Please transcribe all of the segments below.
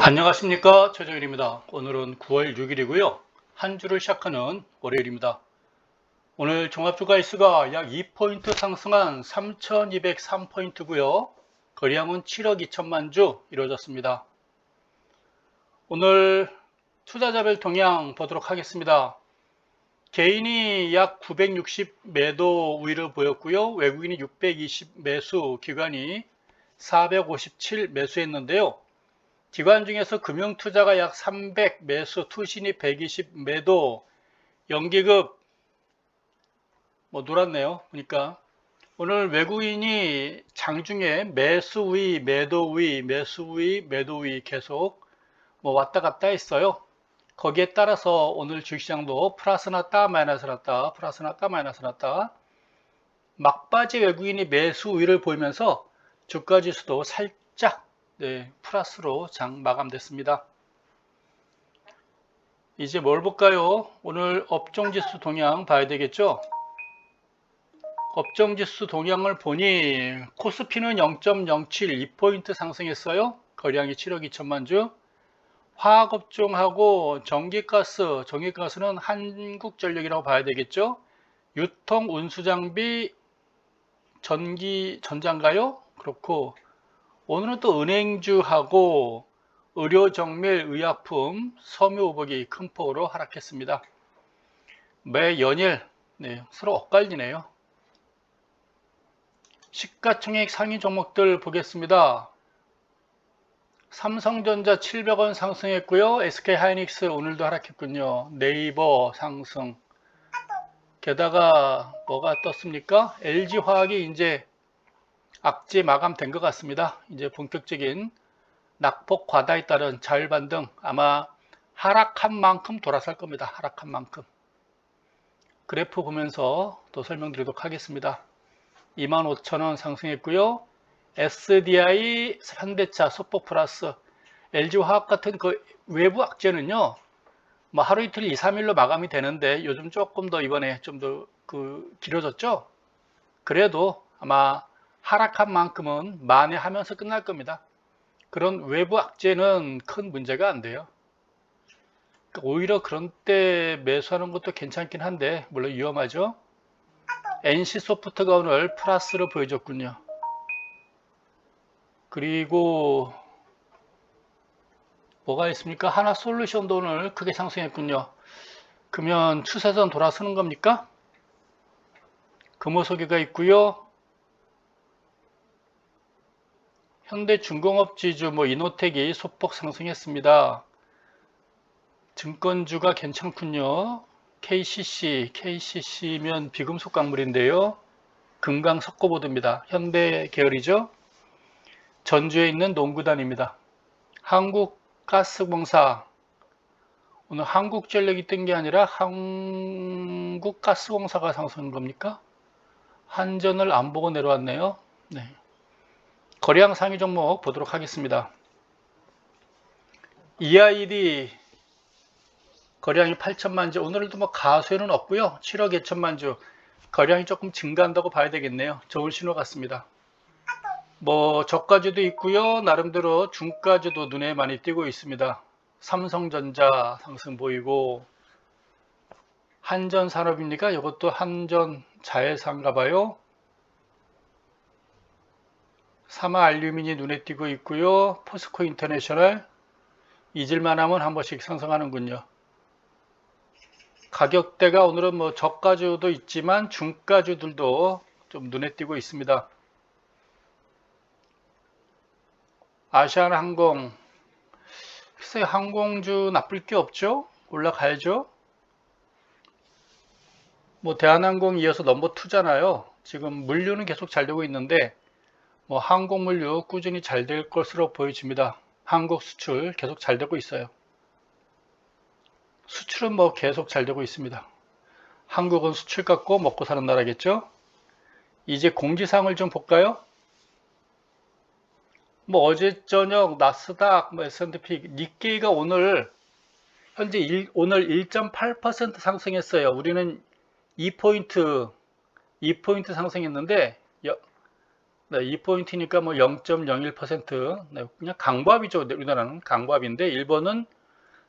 안녕하십니까, 최정일입니다. 오늘은 9월 6일이고요. 한 주를 시작하는 월요일입니다. 오늘 종합주가지수가 약 2포인트 상승한 3203포인트고요. 거래량은 7억 2천만 주 이루어졌습니다. 오늘 투자자별 동향 보도록 하겠습니다. 개인이 약 960 매도 우위를 보였고요. 외국인이 620 매수, 기관이 457 매수했는데요. 기관 중에서 금융투자가 약 300 매수, 투신이 120 매도, 연기급 놀았네요. 보니까 오늘 외국인이 장중에 매수 우위, 매도 우위, 매수 우위, 매도 우위 계속 왔다 갔다 했어요. 거기에 따라서 오늘 주식시장도 플러스 났다, 마이너스 났다, 플러스 났다, 마이너스 났다. 막바지 외국인이 매수 우위를 보이면서 주가지수도 살짝 플러스로 장 마감됐습니다. 이제 뭘 볼까요? 오늘 업종지수 동향 봐야 되겠죠? 업종지수 동향을 보니 코스피는 0.07 2포인트 상승했어요. 거래량이 7억 2천만 주. 화학업종하고 전기가스는 한국전력이라고 봐야 되겠죠? 유통, 운수장비, 전자인가요? 그렇고 오늘은 또 은행주하고 의료정밀, 의약품, 섬유오복이 큰 폭으로 하락했습니다. 매 연일 서로 엇갈리네요. 시가총액 상위 종목들 보겠습니다. 삼성전자 700원 상승했고요. SK하이닉스 오늘도 하락했군요. 네이버 상승. 게다가 뭐가 떴습니까? LG화학이 이제 악재 마감된 것 같습니다. 이제 본격적인 낙폭 과다에 따른 자율반등, 아마 하락한 만큼 돌아설 겁니다. 하락한 만큼. 그래프 보면서 또 설명드리도록 하겠습니다. 25,000원 상승했고요. SDI, 현대차, 소폭 플러스, LG화학 같은 그 외부 악재는요, 하루 이틀 2, 3일로 마감이 되는데 요즘 조금 더 이번에 좀 더 길어졌죠? 그래도 아마 하락한 만큼은 만회하면서 끝날 겁니다. 그런 외부 악재는 큰 문제가 안 돼요. 오히려 그런 때 매수하는 것도 괜찮긴 한데 물론 위험하죠. NC소프트가 오늘 플러스를 보여줬군요. 그리고 뭐가 있습니까? 하나솔루션도 오늘 크게 상승했군요. 그러면 추세선 돌아서는 겁니까? 금호석유가 있고요. 현대중공업지주 이노텍이 소폭 상승했습니다. 증권주가 괜찮군요. KCC면 비금속 광물인데요. 금강석고보드입니다. 현대 계열이죠. 전주에 있는 농구단입니다. 한국가스공사, 오늘 한국전력이 뜬 게 아니라 한국가스공사가 상승한 겁니까? 한전을 안 보고 내려왔네요. 네. 거래량 상위 종목 보도록 하겠습니다. EID 거래량이 8천만 주, 오늘도 가수에는 없고요. 7억 2천만 주, 거래량이 조금 증가한다고 봐야 되겠네요. 좋은 신호 같습니다. 저가주도 있고요. 나름대로 중가주도 눈에 많이 띄고 있습니다. 삼성전자 상승 보이고, 한전산업입니까? 이것도 한전자회사인가 봐요. 사마알루미늄이 눈에 띄고 있고요. 포스코 인터내셔널, 잊을만 하면 한 번씩 상승하는군요. 가격대가 오늘은 저가주도 있지만 중가주들도 좀 눈에 띄고 있습니다. 아시아나항공, 글쎄 항공주 나쁠 게 없죠? 올라가야죠? 대한항공 이어서 넘버 2잖아요. 지금 물류는 계속 잘 되고 있는데 항공물류 꾸준히 잘 될 것으로 보여집니다. 한국 수출 계속 잘 되고 있어요. 수출은 계속 잘 되고 있습니다. 한국은 수출 갖고 먹고 사는 나라겠죠? 이제 공지사항을 좀 볼까요? 어제 저녁 나스닥, S&P, 니케이가 오늘 현재 오늘 1.8% 상승했어요. 우리는 2포인트 상승했는데 네, 2포인트니까 뭐 0.01%. 네, 그냥 강보합이죠. 우리나라는 강보합인데 일본은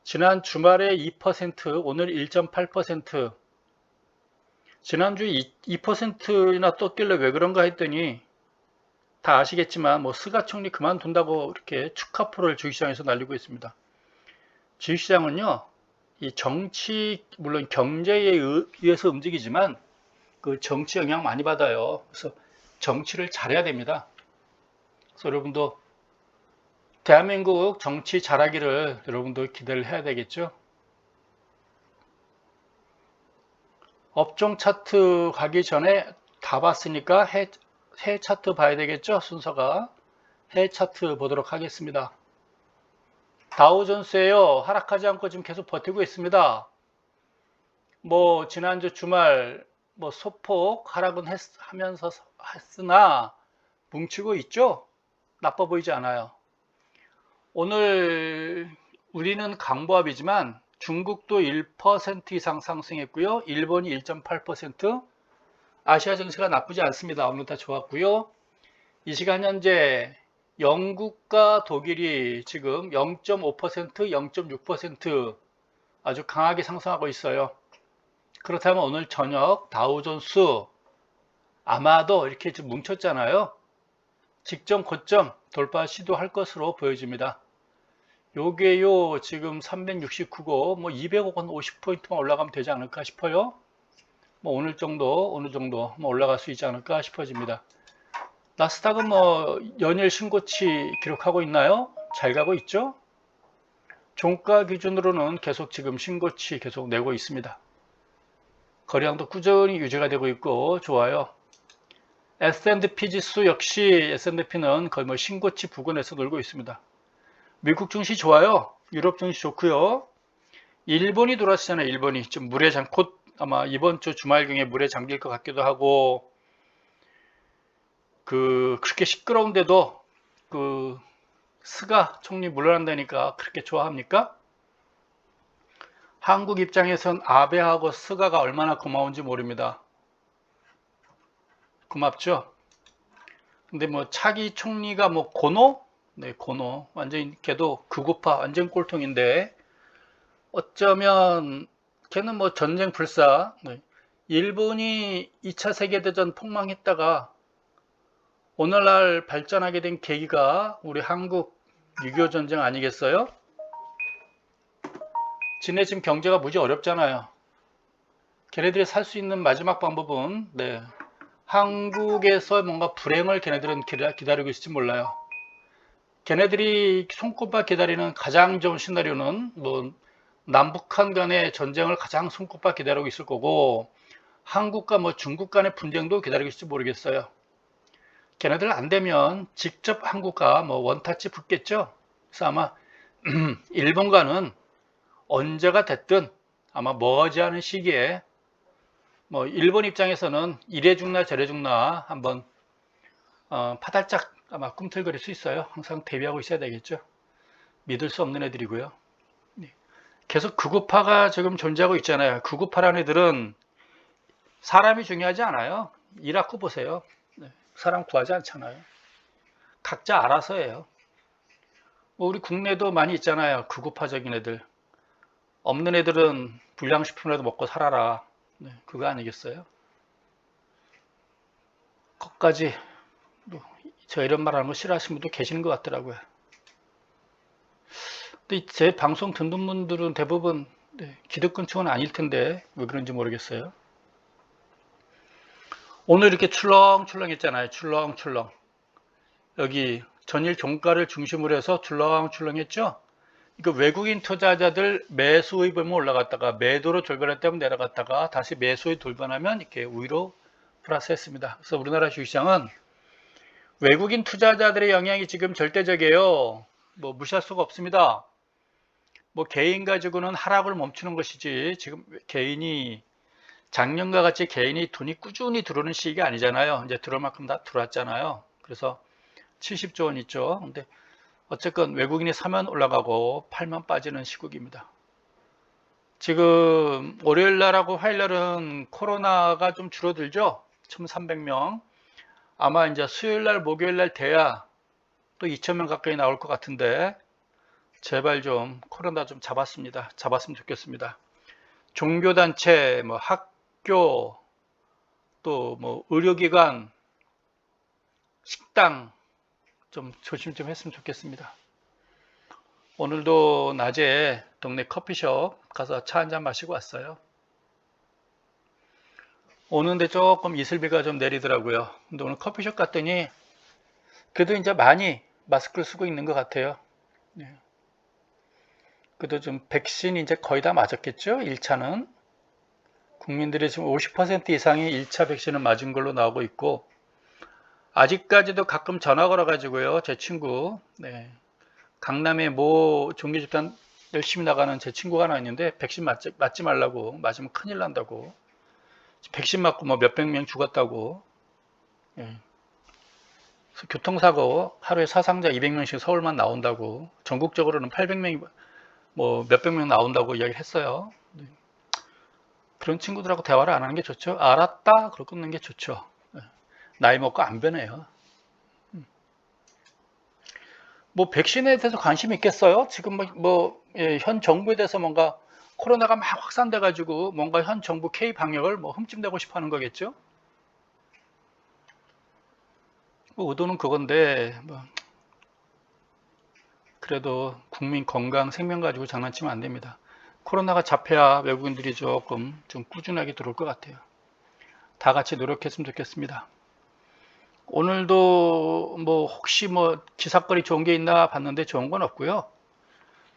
지난 주말에 2%, 오늘 1.8%. 지난주에 2%나 떴길래 왜 그런가 했더니 다 아시겠지만 뭐 스가 총리 그만둔다고 이렇게 축하포를 주식시장에서 날리고 있습니다. 주식시장은요, 이 정치 물론 경제에 의해서 움직이지만 그 정치 영향 많이 받아요. 그래서 정치를 잘해야 됩니다. 그래서 여러분도 대한민국 정치 잘하기를 여러분도 기대를 해야 되겠죠. 업종 차트 가기 전에 다 봤으니까 해 차트 봐야 되겠죠. 순서가 해 차트 보도록 하겠습니다. 다우존스에요. 하락하지 않고 지금 계속 버티고 있습니다. 뭐 지난주 주말 뭐 소폭 하락은 하면서 했으나 뭉치고 있죠. 나빠 보이지 않아요. 오늘 우리는 강보합이지만 중국도 1% 이상 상승했고요. 일본이 1.8%, 아시아 증시가 나쁘지 않습니다. 오늘 다 좋았고요. 이 시간 현재 영국과 독일이 지금 0.5%, 0.6% 아주 강하게 상승하고 있어요. 그렇다면 오늘 저녁 다우존스 아마도 이렇게 좀 뭉쳤잖아요. 직전 고점 돌파 시도할 것으로 보여집니다. 요게요 지금 369고 뭐 200억 원 50포인트만 올라가면 되지 않을까 싶어요. 뭐 오늘 정도 어느 정도 뭐 올라갈 수 있지 않을까 싶어집니다. 나스닥은 뭐 연일 신고치 기록하고 있나요? 잘 가고 있죠? 종가 기준으로는 계속 지금 신고치 계속 내고 있습니다. 거래량도 꾸준히 유지가 되고 있고 좋아요. S&P 지수 역시 S&P는 거의 뭐 신고치 부근에서 놀고 있습니다. 미국 증시 좋아요. 유럽 증시 좋고요. 일본이 돌아왔잖아요. 일본이 좀 물에 곧 아마 이번 주 주말경에 물에 잠길 것 같기도 하고 그렇게 시끄러운데도 스가 총리 물러난다니까 그렇게 좋아합니까? 한국 입장에선 아베하고 스가가 얼마나 고마운지 모릅니다. 고맙죠? 근데 뭐 차기 총리가 뭐 고노? 네, 고노. 완전 걔도 극우파 완전 꼴통인데 어쩌면 걔는 뭐 전쟁 불사. 네. 일본이 2차 세계대전 폭망했다가 오늘날 발전하게 된 계기가 우리 한국 6.25 전쟁 아니겠어요? 지네 지금 경제가 무지 어렵잖아요. 걔네들이 살 수 있는 마지막 방법은 네, 한국에서 뭔가 불행을 걔네들은 기다리고 있을지 몰라요. 걔네들이 손꼽아 기다리는 가장 좋은 시나리오는 뭐 남북한 간의 전쟁을 가장 손꼽아 기다리고 있을 거고 한국과 뭐 중국 간의 분쟁도 기다리고 있을지 모르겠어요. 걔네들 안 되면 직접 한국과 뭐 원타치 붙겠죠. 그래서 아마 일본과는 언제가 됐든 아마 머지않은 시기에 뭐 일본 입장에서는 이래 죽나 저래 죽나 한번 파달짝 아마 꿈틀거릴 수 있어요. 항상 대비하고 있어야 되겠죠. 믿을 수 없는 애들이고요. 계속 극우파가 지금 존재하고 있잖아요. 극우파라는 애들은 사람이 중요하지 않아요. 이라크 보세요. 사람 구하지 않잖아요. 각자 알아서 해요. 뭐 우리 국내도 많이 있잖아요. 극우파적인 애들. 없는 애들은 불량식품이라도 먹고 살아라. 네, 그거 아니겠어요? 거기까지 저 이런 말 하는 거 싫어하시는 분도 계시는 것 같더라고요. 근데 제 방송 듣는 분들은 대부분 기득권층은 아닐 텐데 왜 그런지 모르겠어요. 오늘 이렇게 출렁출렁 했잖아요. 출렁출렁. 여기 전일 종가를 중심으로 해서 출렁출렁 했죠. 이거 외국인 투자자들 매수의 보면 올라갔다가 매도로 돌변했다면 내려갔다가 다시 매수의 돌변하면 이렇게 위로 플러스했습니다. 그래서 우리나라 주식시장은 외국인 투자자들의 영향이 지금 절대적이에요. 뭐 무시할 수가 없습니다. 뭐 개인 가지고는 하락을 멈추는 것이지 지금 개인이 작년과 같이 개인이 돈이 꾸준히 들어오는 시기가 아니잖아요. 이제 들어올 만큼 다 들어왔잖아요. 그래서 70조 원 있죠. 근데 어쨌건 외국인이 사면 올라가고 팔면 빠지는 시국입니다. 지금 월요일 날하고 화요일 날은 코로나가 좀 줄어들죠. 1,300명. 아마 이제 수요일날, 목요일날 돼야 또 2,000명 가까이 나올 것 같은데, 제발 좀 코로나 좀 잡았으면 좋겠습니다. 종교단체, 뭐 학교, 또 뭐 의료기관, 식당 좀 조심 좀 했으면 좋겠습니다. 오늘도 낮에 동네 커피숍 가서 차 한잔 마시고 왔어요. 오는데 조금 이슬비가 좀 내리더라고요. 근데 오늘 커피숍 갔더니 그래도 이제 많이 마스크를 쓰고 있는 것 같아요. 네. 그래도 좀 백신 이제 거의 다 맞았겠죠? 1차는. 국민들이 지금 50% 이상이 1차 백신을 맞은 걸로 나오고 있고, 아직까지도 가끔 전화 걸어가지고요, 제 친구, 네. 강남에 모 종교집단 열심히 나가는 제 친구가 하나 있는데, 백신 맞지 말라고, 맞으면 큰일 난다고. 백신 맞고 뭐 몇백 명 죽었다고. 예. 교통사고 하루에 사상자 200명씩 서울만 나온다고. 전국적으로는 800명이 뭐 몇백 명 나온다고 이야기를 했어요. 네. 그런 친구들하고 대화를 안 하는 게 좋죠. 알았다, 그러고 끊는 게 좋죠. 예. 나이 먹고 안 변해요. 뭐 백신에 대해서 관심 있겠어요? 지금 현 정부에 대해서 뭔가 코로나가 막 확산돼 가지고 뭔가 현 정부 K 방역을 뭐 흠집내고 싶어 하는 거겠죠? 뭐 의도는 그건데 뭐 그래도 국민 건강 생명 가지고 장난치면 안 됩니다. 코로나가 잡혀야 외국인들이 조금 좀 꾸준하게 들어올 것 같아요. 다 같이 노력했으면 좋겠습니다. 오늘도 뭐 혹시 뭐 기사거리 좋은 게 있나 봤는데 좋은 건 없고요.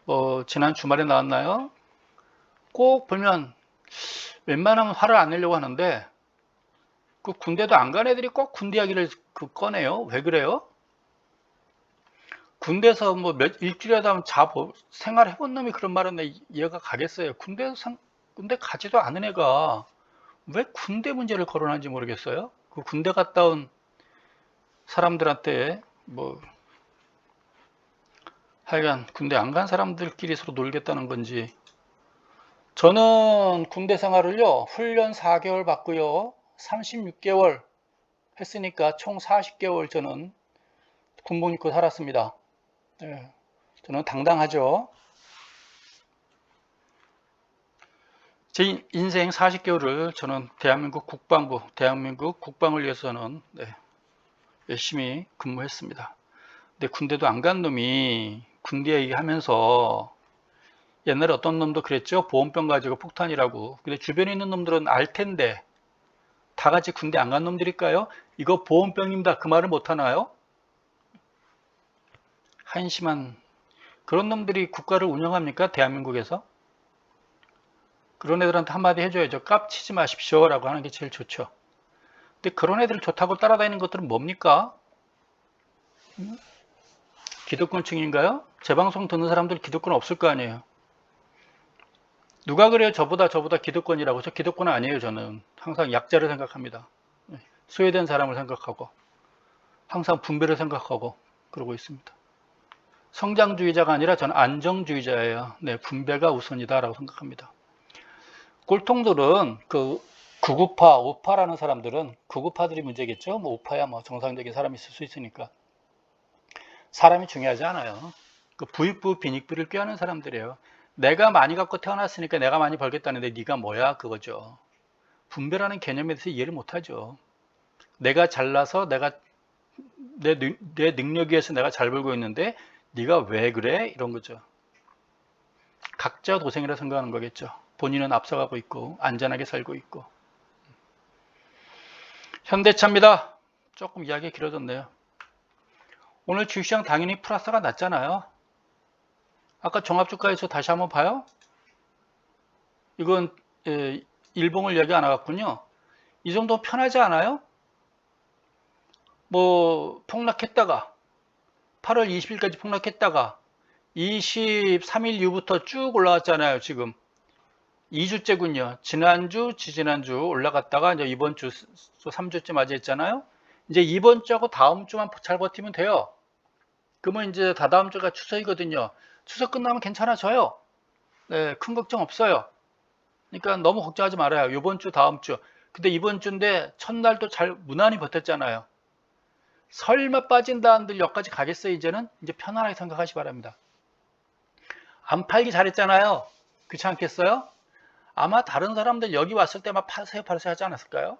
뭐 지난 주말에 나왔나요? 꼭 보면 웬만하면 화를 안 내려고 하는데 그 군대도 안 간 애들이 꼭 군대 이야기를 꺼내요. 왜 그래요? 군대에서 뭐 일주일에도 하면 생활해본 놈이 그런 말은 내 이해가 가겠어요. 군대 가지도 않은 애가 왜 군대 문제를 거론하는지 모르겠어요. 그 군대 갔다 온 사람들한테 뭐 하여간 군대 안 간 사람들끼리 서로 놀겠다는 건지. 저는 군대 생활을요, 훈련 4개월 받고요, 36개월 했으니까 총 40개월 저는 군복 입고 살았습니다. 네, 저는 당당하죠. 제 인생 40개월을 저는 대한민국 국방을 위해서는 열심히 근무했습니다. 근데 군대도 안 간 놈이 군대 얘기하면서 옛날에 어떤 놈도 그랬죠. 보온병 가지고 폭탄이라고. 근데 주변에 있는 놈들은 알 텐데 다 같이 군대 안 간 놈들일까요? 이거 보온병입니다. 그 말을 못 하나요? 한심한 그런 놈들이 국가를 운영합니까? 대한민국에서? 그런 애들한테 한마디 해줘야죠. 깝치지 마십시오 라고 하는 게 제일 좋죠. 근데 그런 애들 좋다고 따라다니는 것들은 뭡니까? 기득권층인가요? 제 방송 듣는 사람들 기득권 없을 거 아니에요. 누가 그래요? 저보다 기득권이라고. 저 기득권 아니에요. 저는 항상 약자를 생각합니다. 소외된 사람을 생각하고 항상 분배를 생각하고 그러고 있습니다. 성장주의자가 아니라 저는 안정주의자예요. 네, 분배가 우선이다라고 생각합니다. 꼴통들은 그 구구파, 우파라는 사람들은 구구파들이 문제겠죠. 뭐 우파야 뭐 정상적인 사람이 있을 수 있으니까. 사람이 중요하지 않아요. 그 부익부 빈익부를 꾀하는 사람들이에요. 내가 많이 갖고 태어났으니까 내가 많이 벌겠다는데 네가 뭐야 그거죠. 분배라는 개념에 대해서 이해를 못하죠. 내가 잘나서 내 능력에 의해서 내가 잘 벌고 있는데 네가 왜 그래? 이런 거죠. 각자 도생이라 생각하는 거겠죠. 본인은 앞서가고 있고 안전하게 살고 있고. 현대차입니다. 조금 이야기 길어졌네요. 오늘 주식시장 당연히 플러스가 났잖아요. 아까 종합주가에서 다시 한번 봐요. 이건 일봉을 이야기 안 하겠군요. 이 정도 편하지 않아요? 뭐 폭락했다가 8월 20일까지 폭락했다가 23일 이후부터 쭉 올라왔잖아요. 지금 2주째군요. 지난주, 지지난주 올라갔다가 이제 이번 주 3주째 맞이했잖아요. 이제 이번 주하고 다음 주만 잘 버티면 돼요. 그러면 이제 다다음 주가 추석이거든요. 추석 끝나면 괜찮아져요. 네, 큰 걱정 없어요. 그러니까 너무 걱정하지 말아요. 이번 주, 다음 주. 근데 이번 주인데 첫날도 잘 무난히 버텼잖아요. 설마 빠진다 한들 여기까지 가겠어요. 이제 편안하게 생각하시 바랍니다. 안 팔기 잘했잖아요. 그렇지 않겠어요? 아마 다른 사람들 여기 왔을 때 막 파세요 파세요 하지 않았을까요?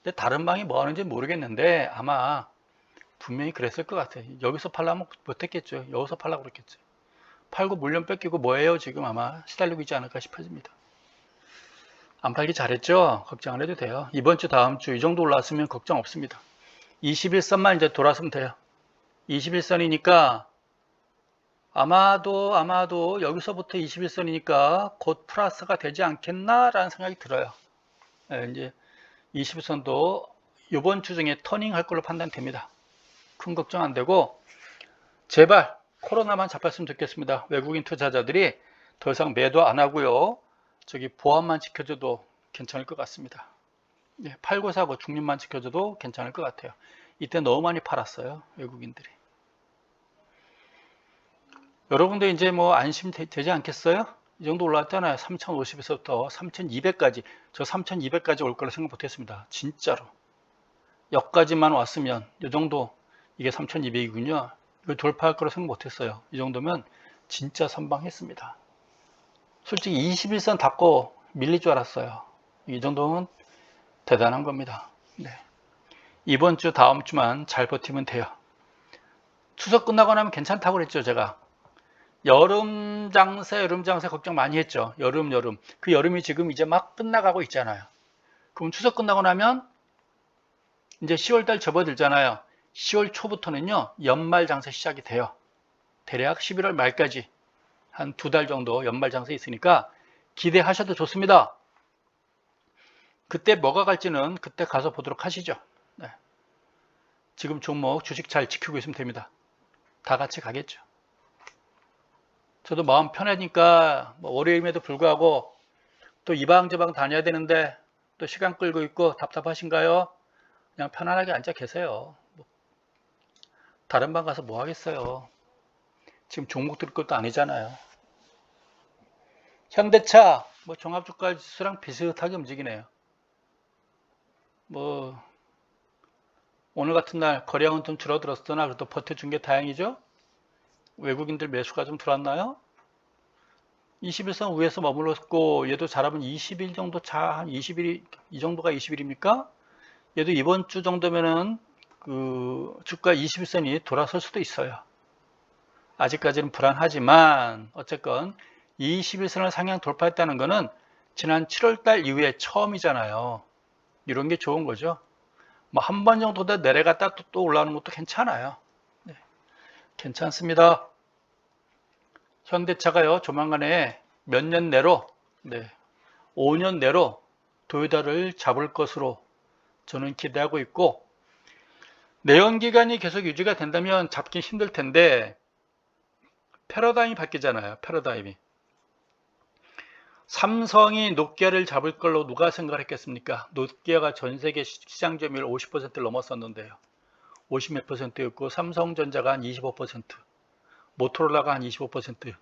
근데 다른 방이 뭐 하는지 모르겠는데 아마 분명히 그랬을 것 같아요. 여기서 팔려면 못했겠죠. 여기서 팔라고 그랬겠죠. 팔고 물량 뺏기고 뭐예요? 지금 아마 시달리고 있지 않을까 싶어집니다. 안 팔기 잘했죠? 걱정 안 해도 돼요. 이번 주 다음 주 이 정도 올라왔으면 걱정 없습니다. 21선만 이제 돌았으면 돼요. 21선이니까 아마도 여기서부터 21선이니까 곧 플러스가 되지 않겠나라는 생각이 들어요. 네, 이제 21선도 이번 주 중에 터닝 할 걸로 판단됩니다. 큰 걱정 안 되고 제발 코로나만 잡혔으면 좋겠습니다. 외국인 투자자들이 더 이상 매도 안 하고요. 저기 보안만 지켜줘도 괜찮을 것 같습니다. 네, 팔고 사고 중립만 지켜줘도 괜찮을 것 같아요. 이때 너무 많이 팔았어요. 외국인들이. 여러분도 이제 뭐 안심되지 않겠어요? 이 정도 올라왔잖아요. 3050에서부터 3200까지. 저 3200까지 올 거라 생각 못했습니다. 진짜로. 여기까지만 왔으면 이 정도 이게 3200이군요. 이거 돌파할 거라 생각 못했어요. 이 정도면 진짜 선방했습니다. 솔직히 21선 닫고 밀릴 줄 알았어요. 이 정도면 대단한 겁니다. 네. 이번 주 다음 주만 잘 버티면 돼요. 추석 끝나고 나면 괜찮다고 그랬죠, 제가. 여름 장세 걱정 많이 했죠. 여름. 그 여름이 지금 이제 막 끝나가고 있잖아요. 그럼 추석 끝나고 나면 이제 10월달 접어들잖아요. 10월 초부터는요, 연말 장세 시작이 돼요. 대략 11월 말까지 한 2달 정도 연말 장세 있으니까 기대하셔도 좋습니다. 그때 뭐가 갈지는 그때 가서 보도록 하시죠. 네. 지금 종목 주식 잘 지키고 있으면 됩니다. 다 같이 가겠죠. 저도 마음 편하니까 뭐 월요일임에도 불구하고 또 이 방 저 방 다녀야 되는데 또 시간 끌고 있고 답답하신가요? 그냥 편안하게 앉아 계세요. 뭐 다른 방 가서 뭐 하겠어요. 지금 종목 들 것도 아니잖아요. 현대차 뭐 종합주가 지수랑 비슷하게 움직이네요. 뭐 오늘 같은 날 거래량은 좀 줄어들었으나 그래도 버텨준 게 다행이죠. 외국인들 매수가 좀 들어왔나요? 21선 위에서 머물렀고 얘도 잘하면 20일 정도 한 20일 이 정도가 20일입니까? 얘도 이번 주 정도면은 그 주가 21선이 돌아설 수도 있어요. 아직까지는 불안하지만 어쨌건 21선을 상향 돌파했다는 거는 지난 7월달 이후에 처음이잖아요. 이런 게 좋은 거죠. 뭐 한 번 정도 더 내려갔다 또 올라오는 것도 괜찮아요. 네, 괜찮습니다. 현대차가요 조만간에 몇 년 내로 5년 내로 도요타를 잡을 것으로 저는 기대하고 있고 내연기관이 계속 유지가 된다면 잡기 힘들 텐데 패러다임이 바뀌잖아요. 패러다임이. 삼성이 노키아를 잡을 걸로 누가 생각을 했겠습니까? 노키아가 전 세계 시장 점유율 50%를 넘었었는데요. 50 몇 %였고 삼성전자가 한 25%, 모토로라가 한 25%,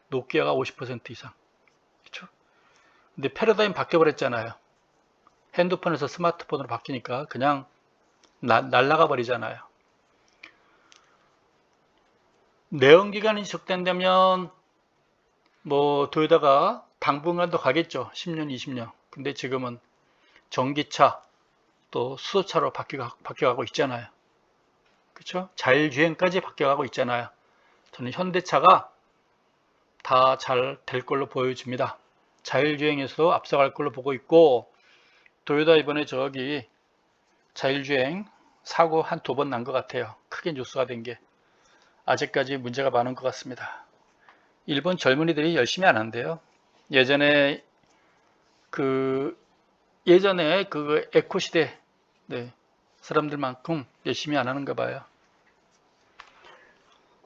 노키아가 50% 이상. 그렇죠? 근데 패러다임 바뀌어버렸잖아요. 핸드폰에서 스마트폰으로 바뀌니까 그냥 날아가 버리잖아요. 내연기관이 지속된다면 뭐 도요타가 당분간도 가겠죠. 10년, 20년. 근데 지금은 전기차 또 수소차로 바뀌어가고 있잖아요. 그렇죠? 자율주행까지 바뀌어가고 있잖아요. 저는 현대차가 다 잘 될 걸로 보여집니다. 자율주행에서도 앞서갈 걸로 보고 있고 도요타 이번에 저기 자율주행 사고 한 2번 난 것 같아요. 크게 뉴스가 된 게. 아직까지 문제가 많은 것 같습니다. 일본 젊은이들이 열심히 안 한대요. 예전에 그 에코시대 사람들만큼 열심히 안 하는가 봐요.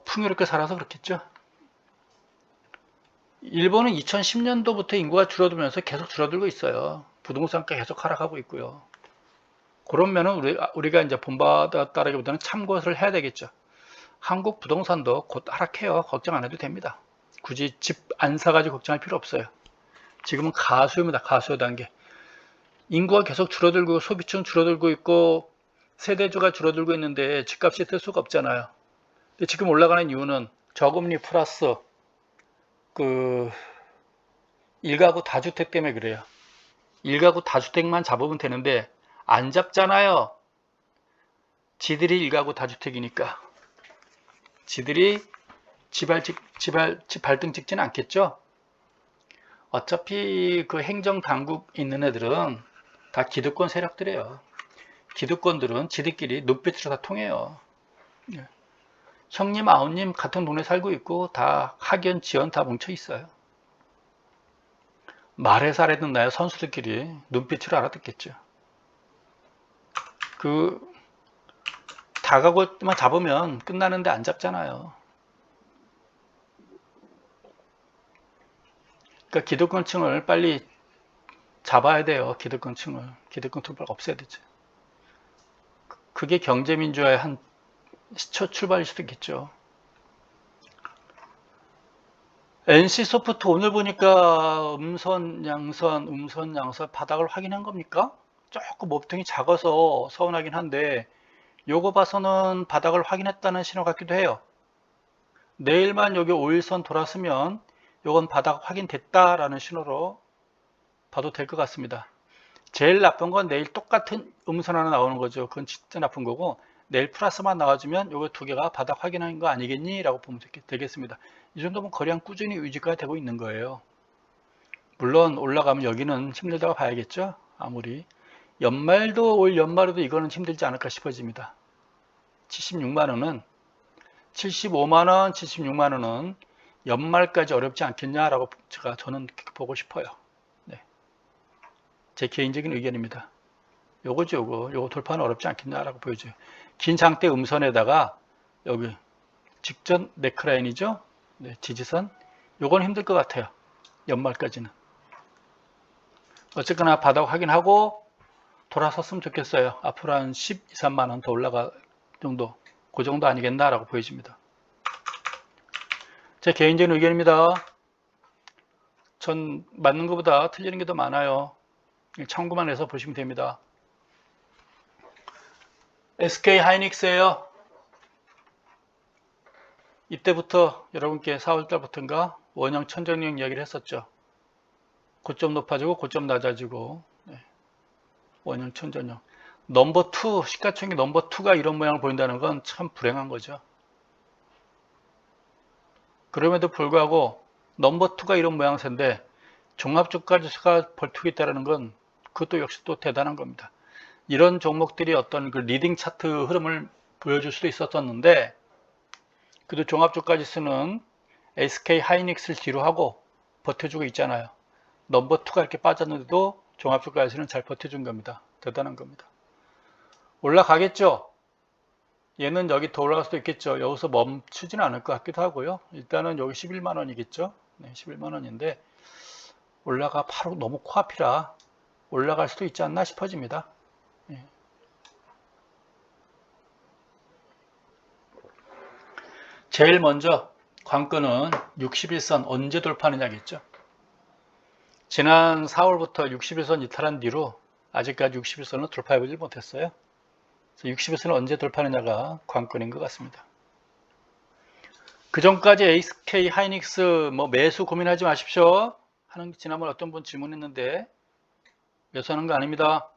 풍요롭게 살아서 그렇겠죠. 일본은 2010년도부터 인구가 줄어들면서 계속 줄어들고 있어요. 부동산가 계속 하락하고 있고요. 그러면은 우리가 이제 본받았다라기보다는 참고를 해야 되겠죠. 한국 부동산도 곧 하락해요. 걱정 안 해도 됩니다. 굳이 집 안 사가지고 걱정할 필요 없어요. 지금은 가수입니다. 가수의 단계. 인구가 계속 줄어들고 소비층 줄어들고 있고 세대주가 줄어들고 있는데 집값이 뜰 수가 없잖아요. 근데 지금 올라가는 이유는 저금리 플러스 그 일가구 다주택 때문에 그래요. 일가구 다주택만 잡으면 되는데 안 잡잖아요. 지들이 일가구 다주택이니까. 지들이 집 발등 찍지는 않겠죠. 어차피 그 행정당국 있는 애들은 다 기득권 세력들이에요. 기득권들은 지들끼리 눈빛으로 다 통해요. 형님, 아우님 같은 동네 살고 있고 다 학연, 지연 다 뭉쳐 있어요. 말해서 알아듣나요? 선수들끼리 눈빛으로 알아듣겠죠. 그 다가골 때만 잡으면 끝나는데 안 잡잖아요. 그러니까 기득권층을 빨리 잡아야 돼요. 기득권층을. 기득권 투표를 없애야 되죠. 그게 경제민주화의 한 시초 출발일 수도 있겠죠. NC소프트 오늘 보니까 음선, 양선 바닥을 확인한 겁니까? 조금 몸통이 작아서 서운하긴 한데 요거 봐서는 바닥을 확인했다는 신호 같기도 해요. 내일만 여기 5일선 돌았으면 요건 바닥 확인됐다라는 신호로 봐도 될 것 같습니다. 제일 나쁜 건 내일 똑같은 음선 하나 나오는 거죠. 그건 진짜 나쁜 거고 내일 플러스만 나와주면 요거 두 개가 바닥 확인한 거 아니겠니? 라고 보면 되겠습니다. 이 정도면 거래량 꾸준히 유지가 되고 있는 거예요. 물론 올라가면 여기는 힘들다고 봐야겠죠. 아무리 연말도 올 연말에도 이거는 힘들지 않을까 싶어집니다. 76만원은 75만원, 76만원은 연말까지 어렵지 않겠냐라고 저는 보고 싶어요. 네. 제 개인적인 의견입니다. 요거죠, 요거 돌파는 어렵지 않겠냐라고 보여줘요. 긴 장대 음선에다가 여기 직전 네크라인이죠. 네, 지지선. 요건 힘들 것 같아요. 연말까지는. 어쨌거나 바닥 확인하고 돌아섰으면 좋겠어요. 앞으로 한 12, 3만원 더 올라가 정도. 그 정도 아니겠나라고 보여집니다. 제 개인적인 의견입니다. 전 맞는 것보다 틀리는 게 더 많아요. 참고만 해서 보시면 됩니다. SK 하이닉스예요. 이때부터 여러분께 4월달부터인가 원형 천정형 이야기를 했었죠. 고점 높아지고 고점 낮아지고 원형 천정형. 넘버 2 시가총액 넘버 2가 이런 모양을 보인다는 건 참 불행한 거죠. 그럼에도 불구하고 넘버 2가 이런 모양새인데 종합주가지수가 벌투기 있다는 건 그것도 역시 또 대단한 겁니다. 이런 종목들이 어떤 그 리딩 차트 흐름을 보여줄 수도 있었었는데 그래도 종합주가지수는 SK 하이닉스를 뒤로 하고 버텨주고 있잖아요. 넘버 2가 이렇게 빠졌는데도 종합주가지수는 잘 버텨준 겁니다. 대단한 겁니다. 올라가겠죠? 얘는 여기 더 올라갈 수도 있겠죠. 여기서 멈추지는 않을 것 같기도 하고요. 일단은 여기 11만원이겠죠. 네, 11만원인데 올라가 바로 너무 코앞이라 올라갈 수도 있지 않나 싶어집니다. 네. 제일 먼저 관건은 61선 언제 돌파하느냐겠죠. 지난 4월부터 61선 이탈한 뒤로 아직까지 61선을 돌파해보지 못했어요. 61선을 언제 돌파하느냐가 관건인 것 같습니다. 그 전까지 SK 하이닉스 뭐 매수 고민하지 마십시오 하는 지난번 어떤 분 질문했는데 매수하는 거 아닙니다.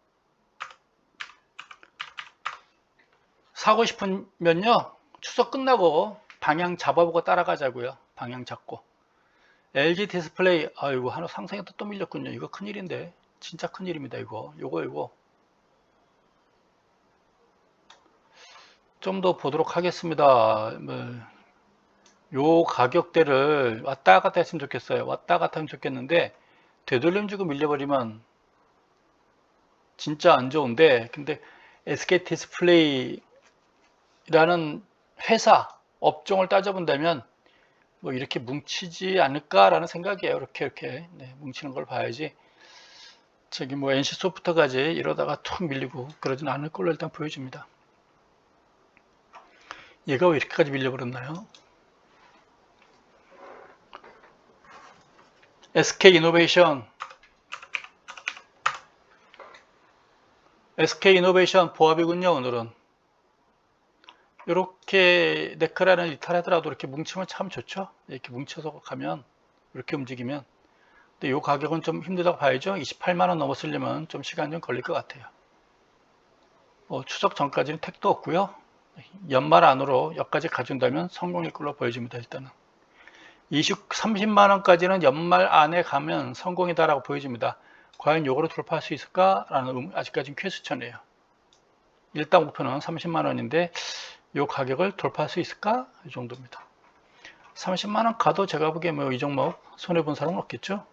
사고 싶으면요 추석 끝나고 방향 잡아보고 따라가자고요. 방향 잡고 LG 디스플레이 아이고 하나 상승했다 또 밀렸군요. 이거 큰일인데 진짜 큰일입니다. 이거 좀 더 보도록 하겠습니다. 요 가격대를 왔다 갔다 했으면 좋겠어요. 왔다 갔다 하면 좋겠는데 되돌림 주고 밀려버리면 진짜 안 좋은데 근데 SK 디스플레이라는 회사 업종을 따져본다면 뭐 이렇게 뭉치지 않을까라는 생각이에요. 이렇게 네, 뭉치는 걸 봐야지 저기 뭐 NC소프트까지 이러다가 툭 밀리고 그러진 않을 걸로 일단 보여집니다. 얘가 왜 이렇게까지 밀려버렸나요? SK 이노베이션 SK이노베이션 보합이군요. 오늘은 이렇게 네크라는 이탈하더라도 이렇게 뭉치면 참 좋죠. 이렇게 뭉쳐서 가면, 이렇게 움직이면. 근데 이 가격은 좀 힘들다고 봐야죠. 28만원 넘었으려면 좀 시간 좀 걸릴 것 같아요. 추석 전까지는 택도 없고요. 연말 안으로 여기까지 가준다면 성공일 걸로 보여집니다. 일단은 30만원까지는 연말 안에 가면 성공이다라고 보여집니다. 과연 요거로 돌파할 수 있을까라는 아직까지는 퀘스천이에요. 일단 목표는 30만원인데 요 가격을 돌파할 수 있을까? 이 정도입니다. 30만원 가도 제가 보기에 뭐 이 종목 손해본 사람은 없겠죠.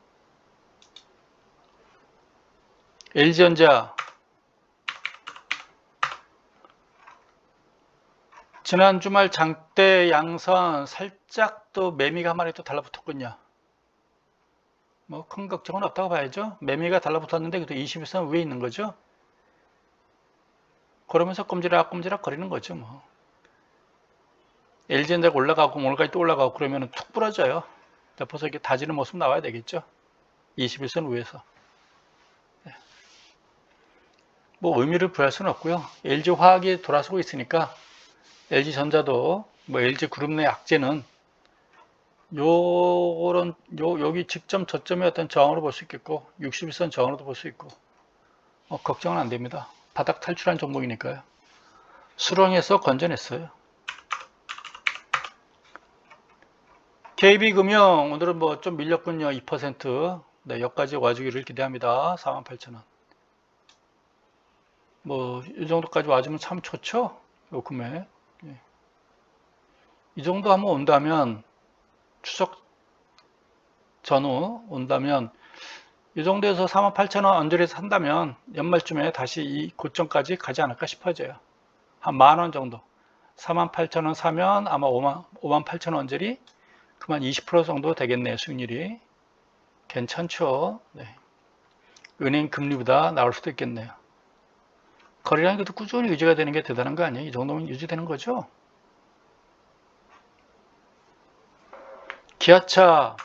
LG전자 지난 주말 장대 양선 살짝 또 매미가 한 마리 또 달라붙었군요. 뭐 큰 걱정은 없다고 봐야죠. 매미가 달라붙었는데 그래도 21선 위에 있는 거죠. 그러면서 꼼지락 거리는 거죠. 뭐 LG전자가 올라가고 오늘까지 또 올라가고 그러면 툭 부러져요. 벌써 이렇게 다지는 모습 나와야 되겠죠. 21선 위에서. 뭐 의미를 부여할 수는 없고요. LG화학이 돌아서고 있으니까 LG전자도 뭐 LG그룹 내 악재는 여기 직점 저점의 어떤 저항으로 볼 수 있겠고 61선 저항으로도 볼 수 있고 걱정은 안 됩니다. 바닥 탈출한 종목이니까요. 수렁에서 건져냈어요. KB금융 오늘은 뭐 좀 밀렸군요. 2%. 네, 여기까지 와주기를 기대합니다. 48,000원. 뭐 이 정도까지 와주면 참 좋죠. 요 금액. 예. 이 정도 한번 온다면 추석 전후 온다면 이 정도에서 48,000원 언저리에서 산다면 연말쯤에 다시 이 고점까지 가지 않을까 싶어져요. 한 만원 정도. 48,000원 사면 아마 58,000원 언저리 그만 20% 정도 되겠네요. 수익률이. 괜찮죠. 네. 은행 금리보다 나올 수도 있겠네요. 거래량이 그래도 꾸준히 유지가 되는 게 대단한 거 아니에요? 이 정도면 유지되는 거죠. 기아차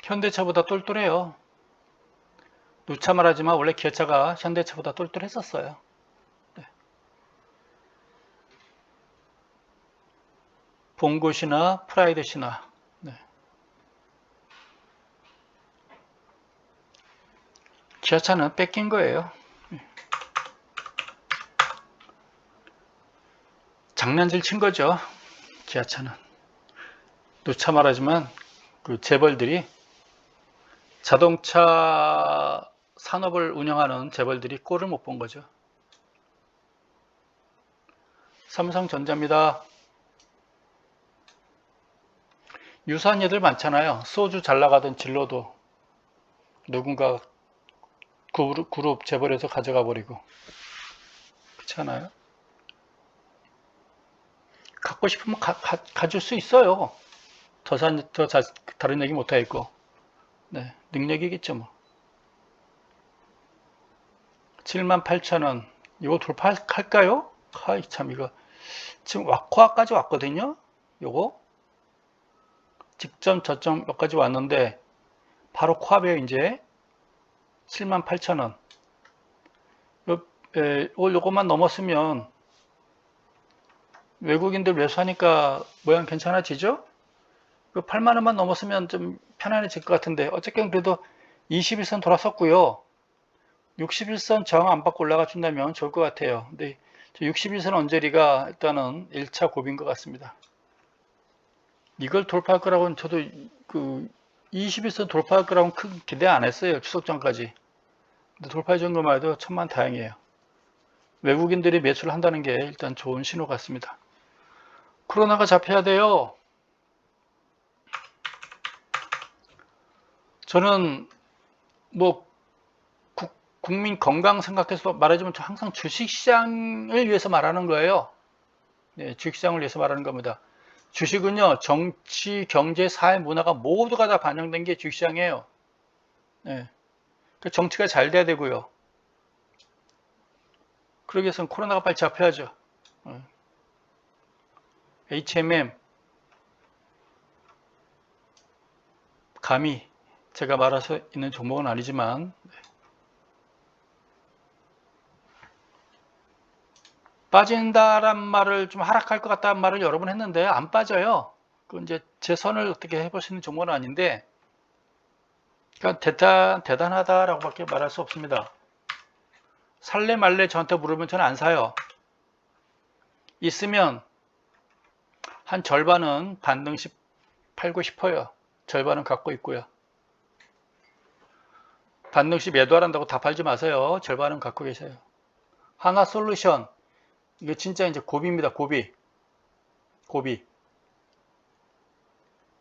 현대차보다 똘똘해요. 누차 말하지만 원래 기아차가 현대차보다 똘똘했었어요. 네. 봉고시나 프라이드시나 네. 기아차는 뺏긴 거예요. 장난질 친 거죠. 기아차는. 누차 말하지만 그 재벌들이 자동차 산업을 운영하는 재벌들이 꼴을 못 본 거죠. 삼성전자입니다. 유사한 예들 많잖아요. 소주 잘 나가던 진로도 누군가 그룹 재벌에서 가져가 버리고 그렇지 않아요? 갖고 싶으면 가질 수 있어요. 다른 얘기 못하겠고 네, 능력이겠죠 뭐. 78,000원 이거 돌파할까요? 참 이거 지금 코앞까지 왔거든요. 요거 직전 저점 여기까지 왔는데 바로 코앞에 이제 78,000원 요것만 넘었으면 외국인들 매수하니까 모양 괜찮아지죠? 8만원만 넘었으면 좀 편안해질 것 같은데 어쨌든 그래도 21선 돌았었고요. 61선 저항 안 받고 올라가 준다면 좋을 것 같아요. 근데 61선 언저리가 일단은 1차 고비인 것 같습니다. 이걸 돌파할 거라고는 저도 그 21선 돌파할 거라고는 큰 기대 안 했어요. 추석 전까지. 근데 돌파해 준 것만 해도 천만다행이에요. 외국인들이 매수를 한다는 게 일단 좋은 신호 같습니다. 코로나가 잡혀야 돼요. 저는 뭐 국민 건강 생각해서 말하자면 항상 주식시장을 위해서 말하는 거예요. 네, 주식시장을 위해서 말하는 겁니다. 주식은요, 정치, 경제, 사회, 문화가 모두가 다 반영된 게 주식시장이에요. 네. 정치가 잘 돼야 되고요. 그러기 위해서는 코로나가 빨리 잡혀야죠. HMM, 감히 제가 말할 수 있는 종목은 아니지만 빠진다란 말을 좀 하락할 것 같다는 말을 여러 번 했는데 안 빠져요. 그 이제 제 선을 어떻게 해볼 수 있는 종목은 아닌데, 그러니까 대단하다라고밖에 말할 수 없습니다. 살래 말래 저한테 물으면 저는 안 사요. 있으면 한 절반은 반등씩 팔고 싶어요. 절반은 갖고 있고요. 반등씩 매도하란다고 다 팔지 마세요. 절반은 갖고 계세요. 하나솔루션, 이게 진짜 이제 고비입니다. 고비.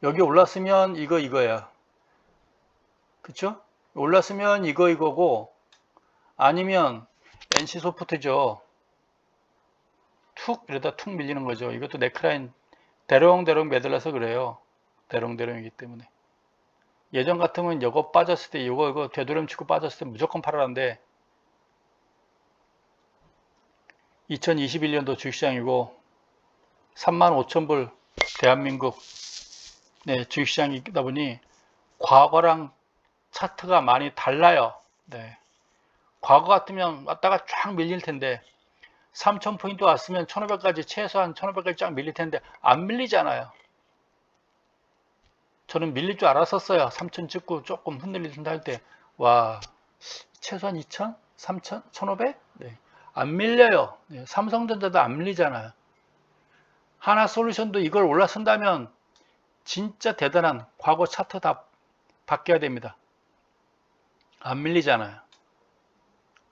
여기 올랐으면 이거야. 그쵸? 올랐으면 이거고, 아니면 NC소프트죠. 이러다 툭 밀리는 거죠. 이것도 네크라인 대롱대롱 매달려서 그래요. 대롱대롱이기 때문에. 예전 같으면 이거 빠졌을 때, 이거 되도록 치고 빠졌을 때 무조건 팔아라는데, 2021년도 주식시장이고 35,000불 대한민국 주식시장이다 보니 과거랑 차트가 많이 달라요. 네. 과거 같으면 왔다가 쫙 밀릴 텐데 3,000포인트 왔으면 1,500까지 최소한 1,500까지 쫙 밀릴 텐데 안 밀리잖아요. 저는 밀릴 줄 알았었어요. 3,000 찍고 조금 흔들린다 할 때 와, 최소한 2,000? 3,000? 1,500? 네. 안 밀려요. 네. 삼성전자도 안 밀리잖아요. 하나솔루션도 이걸 올라선다면 진짜 대단한 과거 차트 다 바뀌어야 됩니다. 안 밀리잖아요.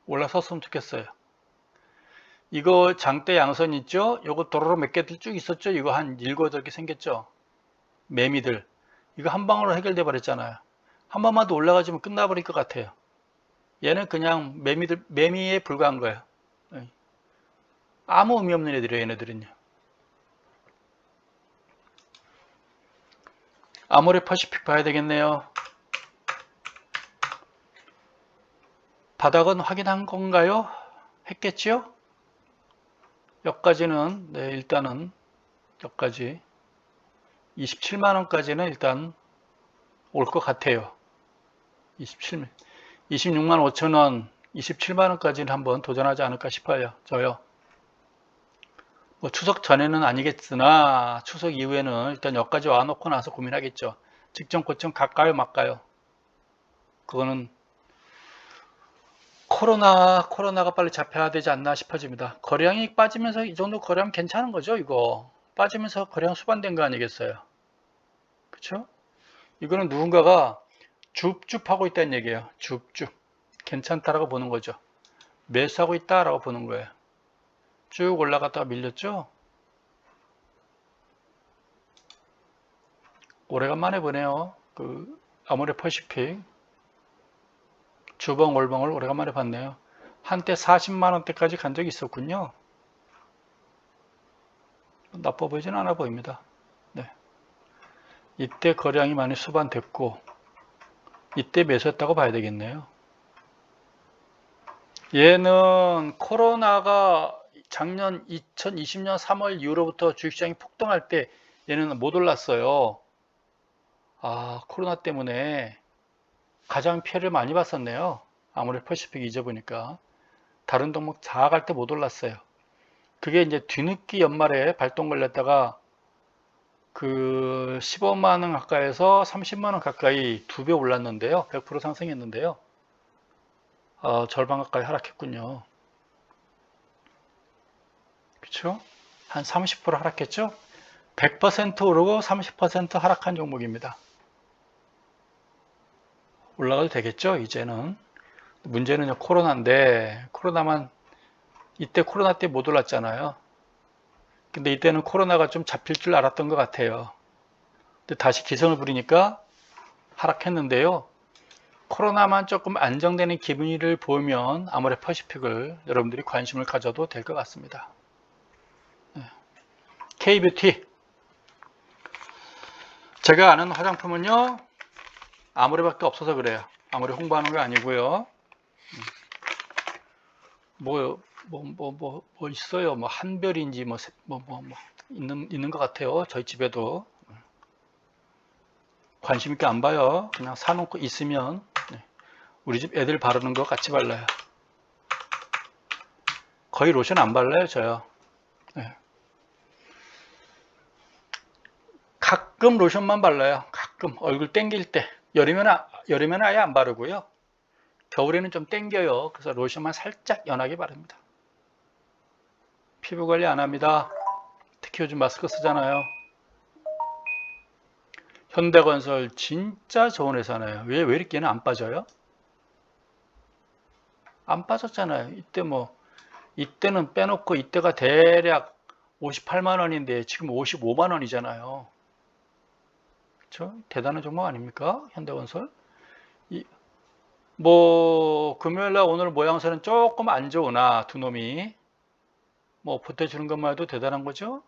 올라섰으면 좋겠어요. 이거 장대 양선 있죠? 요거 도로로 몇 개들 쭉 있었죠? 이거 한 7, 8개 생겼죠? 매미들. 이거 한 방으로 해결돼 버렸잖아요. 한 번만 더 올라가지면 끝나버릴 것 같아요. 얘는 그냥 매미에 불과한 거예요. 아무 의미 없는 애들이에요, 얘네들은요. 아모레퍼시픽 봐야 되겠네요. 바닥은 확인한 건가요? 했겠지요? 여기까지는 일단은 여기까지 27만원까지는 일단 올 것 같아요. 26만 5천원 27만원까지는 한번 도전하지 않을까 싶어요. 저요. 뭐 추석 전에는 아니겠으나 추석 이후에는 일단 여기까지 와놓고 나서 고민하겠죠. 직전 고점 갈까요 말까요? 그거는 코로나가 빨리 잡혀야 되지 않나 싶어집니다. 거래량이 빠지면서 이 정도 거래량 괜찮은 거죠, 이거. 빠지면서 거래량 수반된 거 아니겠어요? 그쵸? 이거는 누군가가 줍줍하고 있다는 얘기예요. 줍줍. 괜찮다라고 보는 거죠. 매수하고 있다라고 보는 거예요. 쭉 올라갔다가 밀렸죠? 오래간만에 보네요. 아모레퍼시픽. 주봉, 월봉을 오래간만에 봤네요. 한때 40만원대까지 간 적이 있었군요. 나빠 보이진 않아 보입니다. 네. 이때 거래량이 많이 수반됐고, 이때 매수했다고 봐야 되겠네요. 얘는 코로나가 작년 2020년 3월 이후로부터 주식시장이 폭등할 때 얘는 못 올랐어요. 코로나 때문에 가장 피해를 많이 봤었네요. 아모레퍼시픽 잊어보니까. 다른 종목 장악할 때 못 올랐어요. 그게 이제 뒤늦게 연말에 발동 걸렸다가 15만원 가까이에서 30만원 가까이 2배 올랐는데요. 100% 상승했는데요. 절반 가까이 하락했군요. 그쵸? 한 30% 하락했죠? 100% 오르고 30% 하락한 종목입니다. 올라가도 되겠죠? 이제는. 문제는 코로나인데, 이때 코로나 때 못 올랐잖아요. 근데 이때는 코로나가 좀 잡힐 줄 알았던 것 같아요. 근데 다시 기승을 부리니까 하락했는데요. 코로나만 조금 안정되는 기분을 보이면 아모레퍼시픽을 여러분들이 관심을 가져도 될 것 같습니다. K뷰티. 제가 아는 화장품은요, 아모레밖에 없어서 그래요. 아모레 홍보하는 거 아니고요. 뭐 있어요. 뭐 한별인지 있는 것 같아요. 저희 집에도. 관심 있게 안 봐요. 그냥 사놓고 있으면 우리 집 애들 바르는 거 같이 발라요. 거의 로션 안 발라요, 저요. 네. 가끔 로션만 발라요. 가끔 얼굴 땡길 때. 여름에는 아예 안 바르고요. 겨울에는 좀 땡겨요. 그래서 로션만 살짝 연하게 바릅니다. 피부 관리 안 합니다. 특히 요즘 마스크 쓰잖아요. 현대건설 진짜 좋은 회사네요. 왜 이렇게는 안 빠져요? 안 빠졌잖아요. 이때는 빼놓고 이때가 대략 58만 원인데 지금 55만 원이잖아요. 그렇죠? 대단한 종목 아닙니까? 현대건설. 금요일날 오늘 모양새는 조금 안 좋으나 두 놈이 보태주는 것만 해도 대단한 거죠.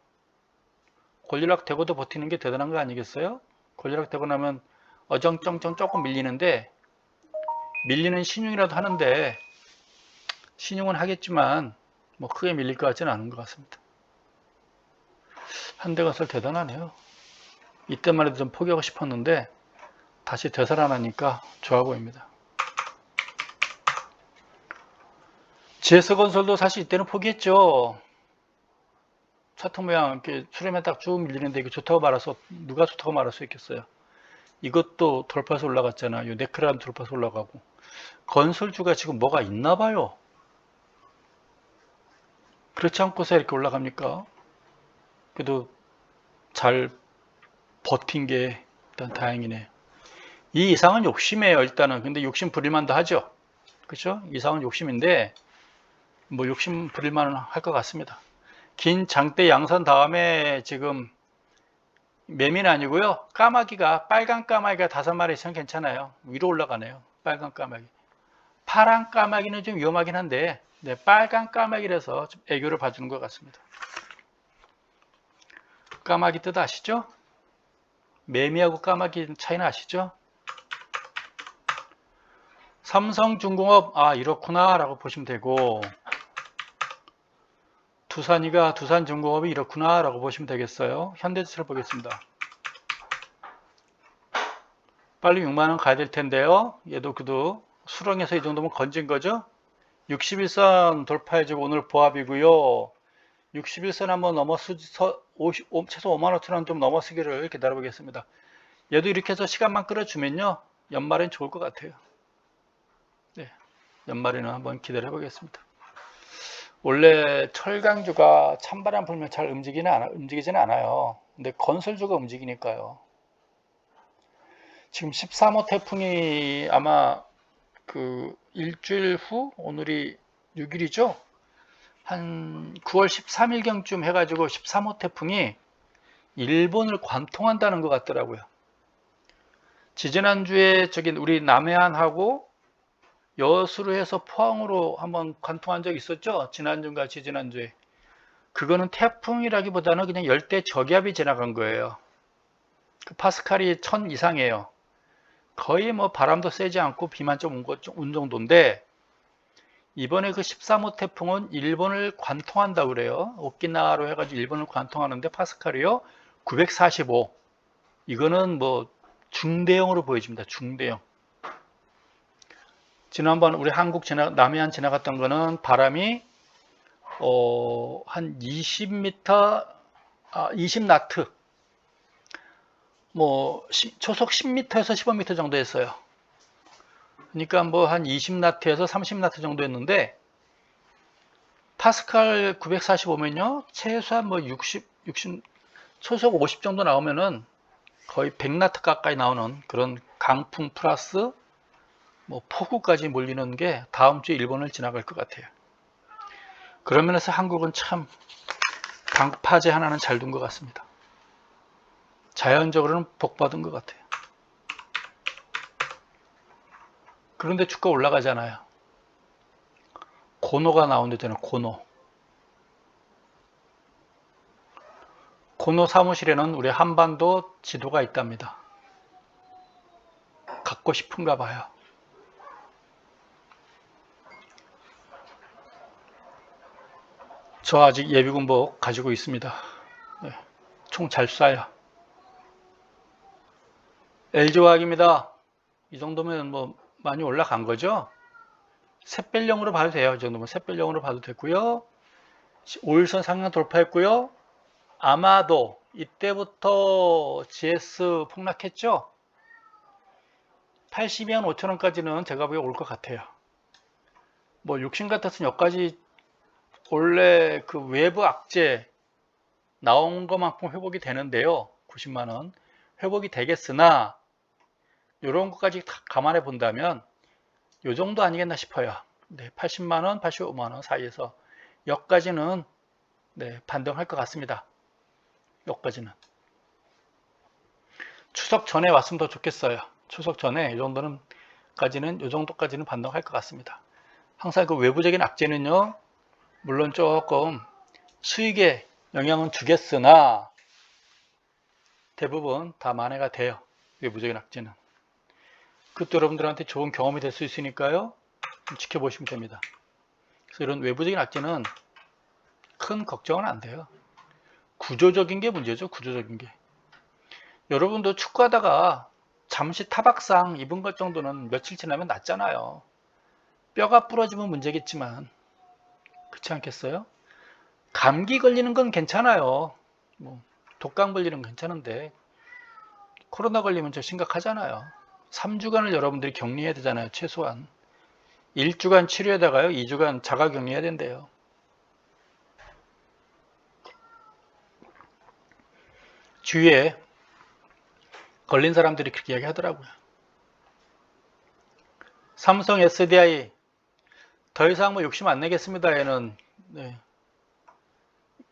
권리락 되고도 버티는 게 대단한 거 아니겠어요? 권리락 되고 나면 어정쩡쩡 조금 밀리는데, 밀리는 신용이라도 하는데, 신용은 하겠지만 크게 밀릴 것 같지는 않은 것 같습니다. 현대건설 대단하네요. 이때만 해도 좀 포기하고 싶었는데 다시 되살아나니까 좋아 보입니다. GS건설도 사실 이때는 포기했죠. 차트 모양 이렇게 수렴에 딱 쭉 밀리는데 이거 좋다고 말아서 누가 좋다고 말할 수 있겠어요. 이것도 돌파해서 올라갔잖아요. 네크라도 돌파해서 올라가고. 건설주가 지금 뭐가 있나 봐요. 그렇지 않고서 이렇게 올라갑니까? 그래도 잘 버틴 게 일단 다행이네요. 이 이상은 욕심이에요. 일단은. 근데 욕심 부릴만도 하죠. 그렇죠? 이상은 욕심인데 욕심 부릴만은 할 것 같습니다. 긴 장대 양선 다음에 지금 매미는 아니고요. 빨간 까마귀가 5마리 있으면 괜찮아요. 위로 올라가네요. 빨간 까마귀. 파란 까마귀는 좀 위험하긴 한데 빨간 까마귀라서 좀 애교를 봐주는 것 같습니다. 까마귀 뜻 아시죠? 매미하고 까마귀 차이는 아시죠? 삼성중공업 이렇구나 라고 보시면 되고, 두산중공업이 이렇구나 라고 보시면 되겠어요. 현대차를 보겠습니다. 빨리 6만원 가야 될 텐데요. 얘도 그도 수렁에서 이 정도면 건진 거죠. 61선 돌파해주고 오늘 보합이고요. 61선 한번 넘어서 최소 55,000원 좀 넘어서기를 기다려 보겠습니다. 얘도 이렇게 해서 시간만 끌어주면요, 연말엔 좋을 것 같아요. 네, 연말에는 한번 기다려 보겠습니다. 원래 철강주가 찬바람 불면 잘 움직이지는 않아요. 근데 건설주가 움직이니까요. 지금 13호 태풍이 아마 그 일주일 후, 오늘이 6일이죠? 한 9월 13일경쯤 해가지고 13호 태풍이 일본을 관통한다는 것 같더라고요. 지지난주에 우리 남해안하고 여수로 해서 포항으로 한번 관통한 적 있었죠? 지난주인가 지지난주에. 그거는 태풍이라기보다는 그냥 열대 저기압이 지나간 거예요. 그 파스칼이 1000 이상이에요. 거의 바람도 세지 않고 비만 좀 온 정도인데, 이번에 그 13호 태풍은 일본을 관통한다고 그래요. 오키나와로 해가지고 일본을 관통하는데 파스칼이요 945. 이거는 중대형으로 보여집니다. 중대형. 지난번 우리 남해안 지나갔던 거는 바람이 한 20m, 20나트, 초속 10m에서 15m 정도 했어요. 그러니까 한 20나트에서 30나트 정도 했는데, 파스칼 945면요, 최소한 60, 초속 50 정도 나오면은 거의 100나트 가까이 나오는 그런 강풍 플러스 폭우까지 몰리는 게 다음 주에 일본을 지나갈 것 같아요. 그런 면에서 한국은 참 강파제 하나는 잘 둔 것 같습니다. 자연적으로는 복받은 것 같아요. 그런데 주가 올라가잖아요. 고노가 나온다잖아요. 고노 사무실에는 우리 한반도 지도가 있답니다. 갖고 싶은가 봐요. 저 아직 예비군복 가지고 있습니다. 네, 총 잘 쏴요. LG화학입니다. 이 정도면 많이 올라간 거죠? 샛별령으로 봐도 돼요. 이 정도면 샛별령으로 봐도 되고요. 5일선 상향 돌파했고요. 아마도 이때부터 GS 폭락했죠. 82만 5천원까지는 제가 보기에 올 것 같아요. 뭐 욕심 같았으면 여기까지 원래 그 외부 악재 나온 것만큼 회복이 되는데요. 90만원 회복이 되겠으나 이런 것까지 다 감안해 본다면 요 정도 아니겠나 싶어요. 네, 80만원, 85만원 사이에서 여기까지는 네, 반등할 것 같습니다. 여기까지는 추석 전에 왔으면 더 좋겠어요. 추석 전에 이 정도까지는 반등할 것 같습니다. 항상 그 외부적인 악재는요, 물론 조금 수익에 영향은 주겠으나 대부분 다 만회가 돼요. 외부적인 악재는. 그것도 여러분들한테 좋은 경험이 될 수 있으니까요. 좀 지켜보시면 됩니다. 그래서 이런 외부적인 악재는 큰 걱정은 안 돼요. 구조적인 게 문제죠. 구조적인 게. 여러분도 축구하다가 잠시 타박상 입은 것 정도는 며칠 지나면 낫잖아요. 뼈가 부러지면 문제겠지만 그렇지 않겠어요? 감기 걸리는 건 괜찮아요. 뭐 독감 걸리는 건 괜찮은데 코로나 걸리면 저 심각하잖아요. 3주간을 여러분들이 격리해야 되잖아요. 최소한 1주간 치료에다가요 2주간 자가격리해야 된대요. 주위에 걸린 사람들이 그렇게 이야기하더라고요. 삼성 SDI 더 이상 뭐 욕심 안 내겠습니다. 얘는 네.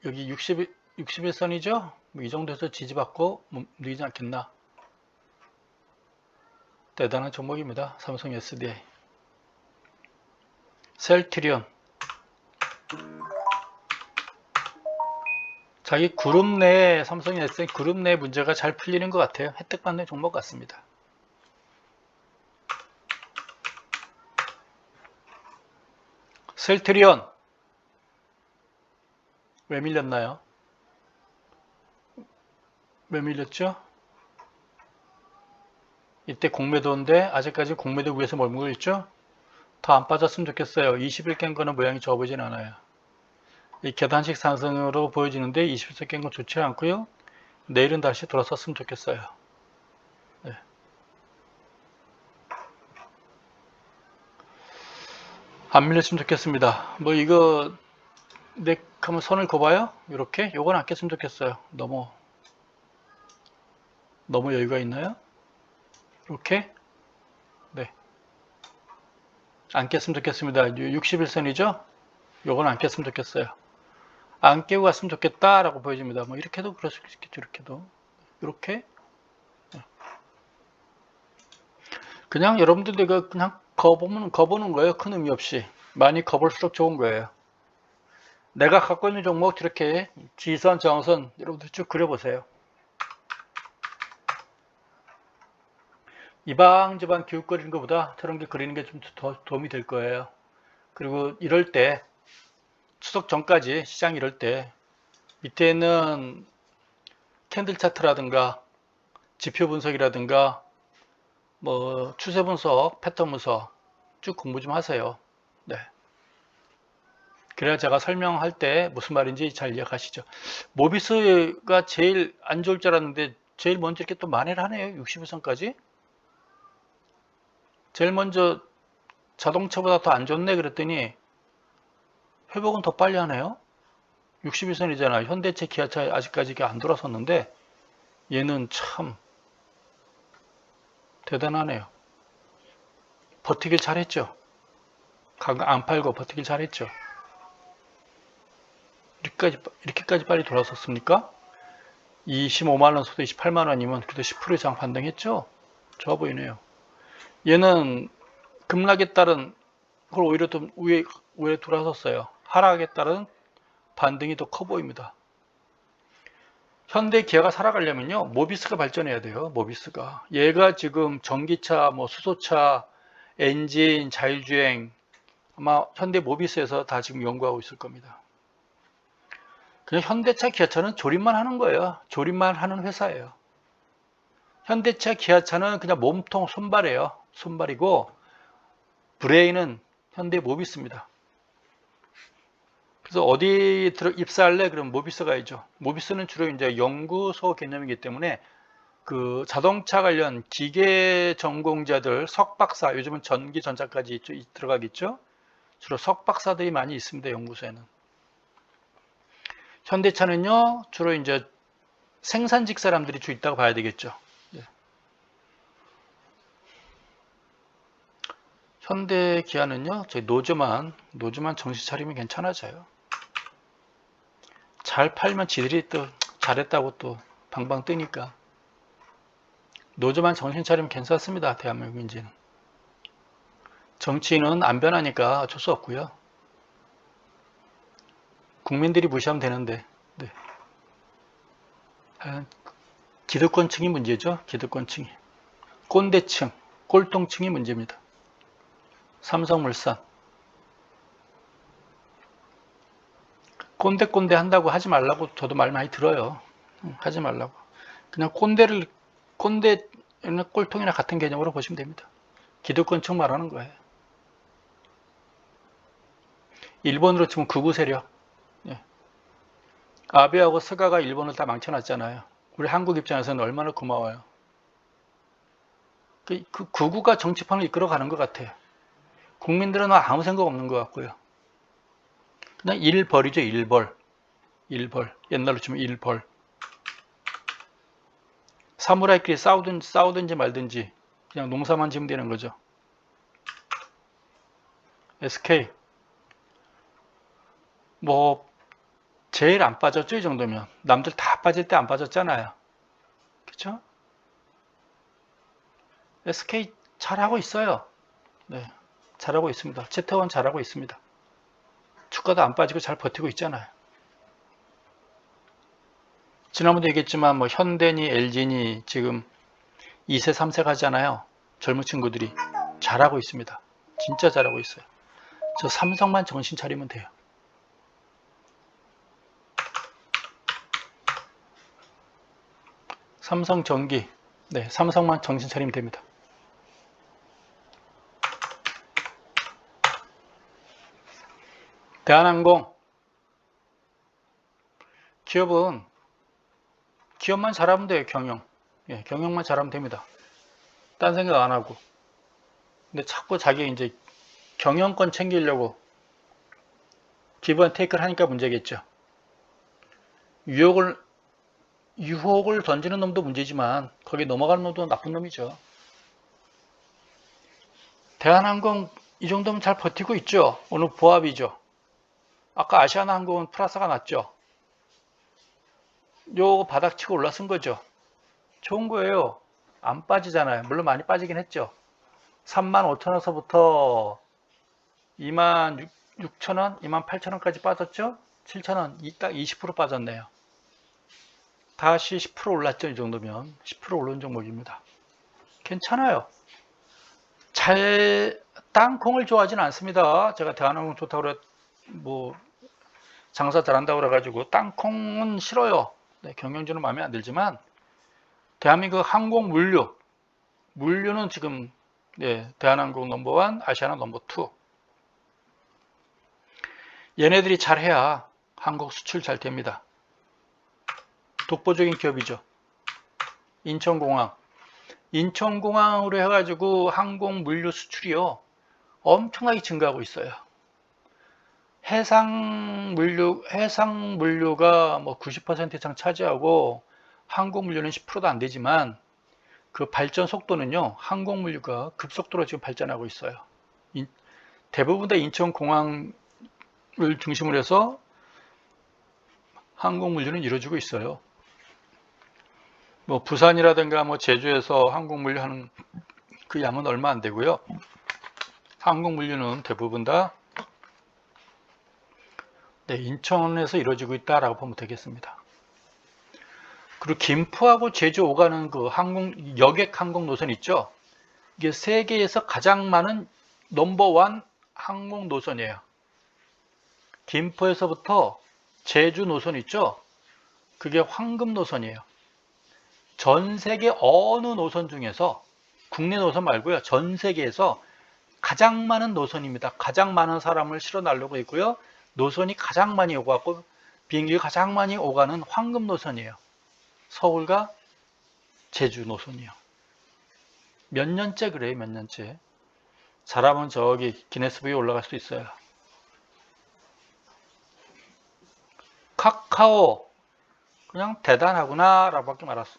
여기 61선이죠? 뭐 이 정도에서 지지받고 누이지 않겠나. 대단한 종목입니다. 삼성 SDI. 셀트리온. 자기 그룹 내에 삼성 SDI 그룹 내 문제가 잘 풀리는 것 같아요. 혜택받는 종목 같습니다. 셀트리온. 왜 밀렸나요? 왜 밀렸죠? 이때 공매도인데 아직까지 공매도 위에서 머물고 있죠? 더 안 빠졌으면 좋겠어요. 20일 깬 거는 모양이 좋아 보이진 않아요. 이 계단식 상승으로 보여지는데 20일 깬 건 좋지 않고요. 내일은 다시 돌아섰으면 좋겠어요. 네. 안 밀렸으면 좋겠습니다. 뭐 이거 넥 한번 선을 그어봐요. 이렇게 요건 안 깼으면 좋겠어요. 너무 여유가 있나요? 이렇게 네. 안 깼으면 좋겠습니다. 61선이죠? 요건 안 깼으면 좋겠어요. 안 깨고 갔으면 좋겠다라고 보여집니다. 뭐 이렇게도 그럴 수 있겠죠. 이렇게도 이렇게 그냥 여러분들 내가 그냥 거보는 거예요. 큰 의미 없이 많이 거볼수록 좋은 거예요. 내가 갖고 있는 종목 이렇게 지선, 저항선 여러분들 쭉 그려보세요. 이방저방 기웃 거리는 것보다 저런 게 그리는 게 좀 더 도움이 될 거예요. 그리고 이럴 때 추석 전까지 시장 이럴 때 밑에 있는 캔들 차트라든가 지표 분석이라든가 뭐 추세 분석, 패턴 분석 쭉 공부 좀 하세요. 네. 그래야 제가 설명할 때 무슨 말인지 잘 이해하시죠. 모비스가 제일 안 좋을 줄 알았는데 제일 먼저 이렇게 또 만회를 하네요. 60일선까지. 제일 먼저 자동차보다 더 안 좋네 그랬더니 회복은 더 빨리 하네요. 61선이잖아. 현대차, 기아차 아직까지 안 돌아섰는데 얘는 참 대단하네요. 버티길 잘했죠. 안 팔고 버티길 잘했죠. 이렇게까지 빨리 돌아섰습니까? 25만원, 소도 28만원이면 그래도 10% 이상 반등했죠? 좋아 보이네요. 얘는 급락에 따른 그걸 오히려 좀 위에 돌아섰어요. 하락에 따른 반등이 더 커 보입니다. 현대 기아가 살아가려면요, 모비스가 발전해야 돼요. 모비스가. 얘가 지금 전기차, 뭐 수소차, 엔진, 자율주행 아마 현대 모비스에서 다 지금 연구하고 있을 겁니다. 그냥 현대차, 기아차는 조립만 하는 거예요. 조립만 하는 회사예요. 현대차, 기아차는 그냥 몸통 손발이에요. 손발이고 브레인은 현대 모비스입니다. 그래서 어디 입사할래? 그럼 모비스 가야죠. 모비스는 주로 이제 연구소 개념이기 때문에 그 자동차 관련 기계 전공자들, 석박사, 요즘은 전기 전자까지 들어가겠죠. 주로 석박사들이 많이 있습니다. 연구소에는. 현대차는요, 주로 이제 생산직 사람들이 주로 있다고 봐야 되겠죠. 네. 현대 기아는요, 저희 노조만 정신 차리면 괜찮아져요. 잘 팔면 지들이 또 잘했다고 또 방방 뜨니까. 노조만 정신 차리면 괜찮습니다. 대한민국 민지는. 정치인은 안 변하니까 어쩔 수 없고요. 국민들이 무시하면 되는데. 네. 기득권층이 문제죠. 기득권층이. 꼰대층, 꼴통층이 문제입니다. 삼성물산. 꼰대 한다고 하지 말라고 저도 말 많이 들어요. 하지 말라고. 그냥 꼰대 꼴통이나 같은 개념으로 보시면 됩니다. 기득권층 말하는 거예요. 일본으로 치면 극우 세력. 예. 아베하고 스가가 일본을 다 망쳐놨잖아요. 우리 한국 입장에서는 얼마나 고마워요. 그 극우가 정치판을 이끌어가는 것 같아요. 국민들은 아무 생각 없는 것 같고요. 그냥 일벌이죠. 일벌. 옛날로 치면 일벌. 사무라이끼리 싸우든지 말든지 그냥 농사만 지면 되는 거죠. SK 뭐 제일 안 빠졌죠. 이 정도면. 남들 다 빠질 때 안 빠졌잖아요. 그렇죠? SK 잘하고 있어요. 네, 잘하고 있습니다. 채태원 잘하고 있습니다. 주가도 안 빠지고 잘 버티고 있잖아요. 지난번에 얘기했지만 뭐 현대니 LG니 지금 2세 3세 가잖아요. 젊은 친구들이 잘하고 있습니다. 진짜 잘하고 있어요. 저 삼성만 정신 차리면 돼요. 삼성전기. 네, 삼성만 정신 차리면 됩니다. 대한항공. 기업만 잘하면 돼요. 경영. 예, 경영만 잘하면 됩니다. 딴 생각 안 하고. 근데 자꾸 자기 이제 경영권 챙기려고 기브 테이크를 하니까 문제겠죠. 유혹을 던지는 놈도 문제지만 거기 넘어가는 놈도 나쁜 놈이죠. 대한항공 이 정도면 잘 버티고 있죠. 오늘 보합이죠. 아까 아시아나항공은 플러스가 났죠. 요거 바닥 치고 올라선 거죠. 좋은 거예요. 안 빠지잖아요. 물론 많이 빠지긴 했죠. 35,000원서부터 26,000원, 28,000원까지 빠졌죠. 7,000원, 딱 20% 빠졌네요. 다시 10% 올랐죠. 이 정도면 10% 오른 종목입니다. 괜찮아요. 땅콩을 좋아하지는 않습니다. 제가 대한항공 좋다고 그래 뭐 장사 잘한다고 그래가지고 땅콩은 싫어요. 네, 경영주는 마음에 안 들지만 대한민국 항공 물류는 지금 네, 대한항공 넘버원, 아시아나 넘버 2. 얘네들이 잘해야 한국 수출 잘 됩니다. 독보적인 기업이죠. 인천공항으로 해가지고 항공 물류 수출이요 엄청나게 증가하고 있어요. 해상 물류가 뭐 90% 이상 차지하고 항공 물류는 10%도 안 되지만 그 발전 속도는요 항공 물류가 급속도로 지금 발전하고 있어요. 대부분 다 인천공항을 중심으로 해서 항공 물류는 이루어지고 있어요. 뭐 부산이라든가 뭐 제주에서 항공 물류하는 그 양은 얼마 안 되고요. 항공 물류는 대부분 다 네, 인천에서 이루어지고 있다라고 보면 되겠습니다. 그리고 김포하고 제주 오가는 그 여객 항공 노선 있죠. 이게 세계에서 가장 많은 넘버원 항공 노선이에요. 김포에서부터 제주 노선 있죠. 그게 황금 노선이에요. 전 세계 어느 노선 중에서 국내 노선 말고요. 전 세계에서 가장 많은 노선입니다. 가장 많은 사람을 실어 나르고 있고요. 노선이 가장 많이 오가고 비행기가 가장 많이 오가는 황금 노선이에요. 서울과 제주 노선이요. 몇 년째 그래요, 몇 년째. 잘하면 저기 기네스북에 올라갈 수도 있어요. 카카오 그냥 대단하구나 라고 밖에 말았어.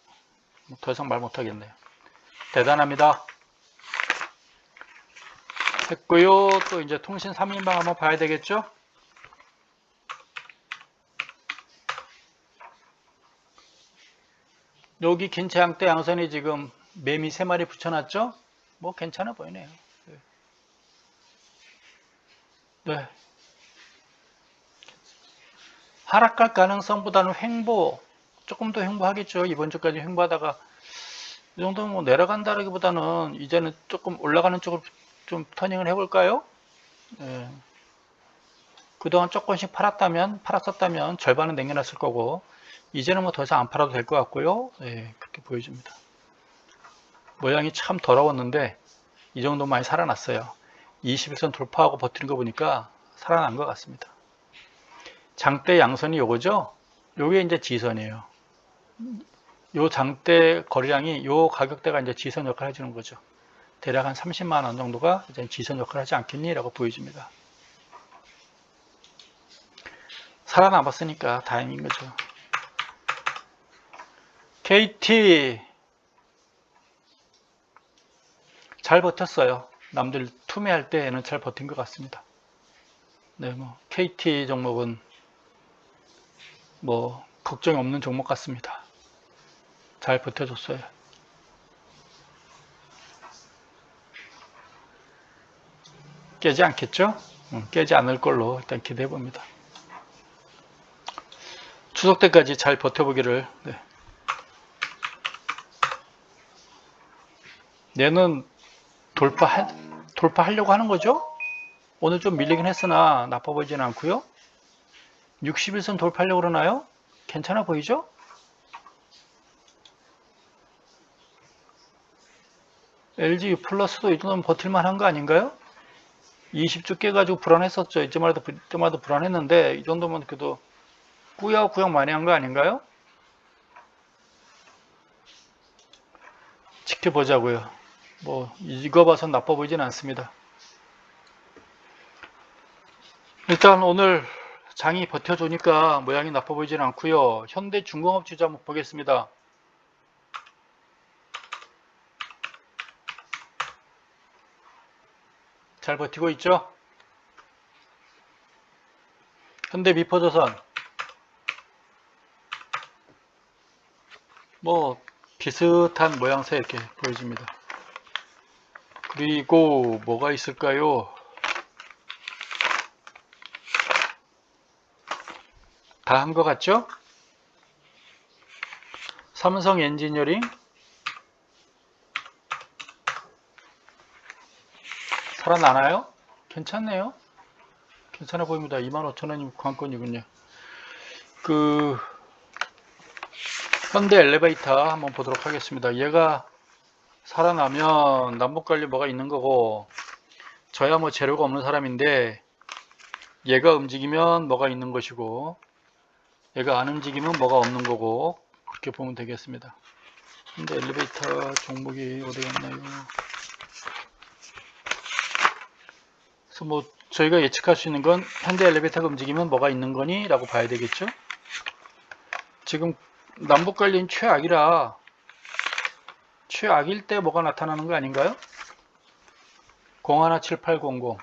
더 이상 말 못하겠네요. 대단합니다. 했고요. 또 이제 통신 3인방 한번 봐야 되겠죠. 여기 긴체양대 양선이 지금 매미 3마리 붙여놨죠. 뭐 괜찮아 보이네요. 네. 하락할 가능성보다는 횡보, 조금 더 횡보하겠죠. 이번 주까지 횡보하다가 이 정도면 뭐 내려간다기보다는 이제는 조금 올라가는 쪽으로 좀 터닝을 해볼까요? 네. 그동안 조금씩 팔았었다면 절반은 남겨놨을 거고 이제는 뭐 더 이상 안 팔아도 될 것 같고요. 네, 그렇게 보여집니다. 모양이 참 더러웠는데 이 정도 많이 살아났어요. 21선 돌파하고 버티는 거 보니까 살아난 것 같습니다. 장대 양선이 요거죠? 요게 이제 지선이에요. 요 장대 거래량이 요 가격대가 이제 지선 역할을 해주는 거죠. 대략 한 30만 원 정도가 이제 지선 역할을 하지 않겠니라고 보여집니다. 살아남았으니까 다행인 거죠. KT 잘 버텼어요. 남들 투매할 때에는 잘 버틴 것 같습니다. 네, 뭐 KT 종목은 뭐 걱정이 없는 종목 같습니다. 잘 버텨줬어요. 깨지 않겠죠? 깨지 않을 걸로 일단 기대해 봅니다. 추석 때까지 잘 버텨보기를. 네. 얘는 돌파하려고 하는 거죠? 오늘 좀 밀리긴 했으나 나빠 보이지는 않고요. 61선 돌파하려고 그러나요? 괜찮아 보이죠? LG 플러스도 이 정도면 버틸만 한 거 아닌가요? 20주 깨가지고 불안했었죠. 이때마다 불안했는데 이 정도면 그래도 꾸역꾸역 많이 한 거 아닌가요? 지켜보자고요. 뭐 이거 봐선 나빠 보이진 않습니다. 일단 오늘 장이 버텨주니까 모양이 나빠 보이진 않고요. 현대중공업 주자 한번 보겠습니다. 잘 버티고 있죠? 현대미포조선 뭐 비슷한 모양새 이렇게 보여집니다. 그리고 뭐가 있을까요? 다 한 것 같죠? 삼성 엔지니어링 살아나나요? 괜찮네요. 괜찮아 보입니다. 25,000원이면 관건이군요. 현대 엘리베이터 한번 보도록 하겠습니다. 얘가 살아나면 남북관리 뭐가 있는 거고, 저야 뭐 재료가 없는 사람인데 얘가 움직이면 뭐가 있는 것이고, 얘가 안 움직이면 뭐가 없는 거고, 그렇게 보면 되겠습니다. 현대 엘리베이터 종목이 어디 갔나요? 그래서 뭐 저희가 예측할 수 있는 건 현대 엘리베이터가 움직이면 뭐가 있는 거니? 라고 봐야 되겠죠. 지금 남북관리는 최악이라 최악일 때 뭐가 나타나는 거 아닌가요? 017800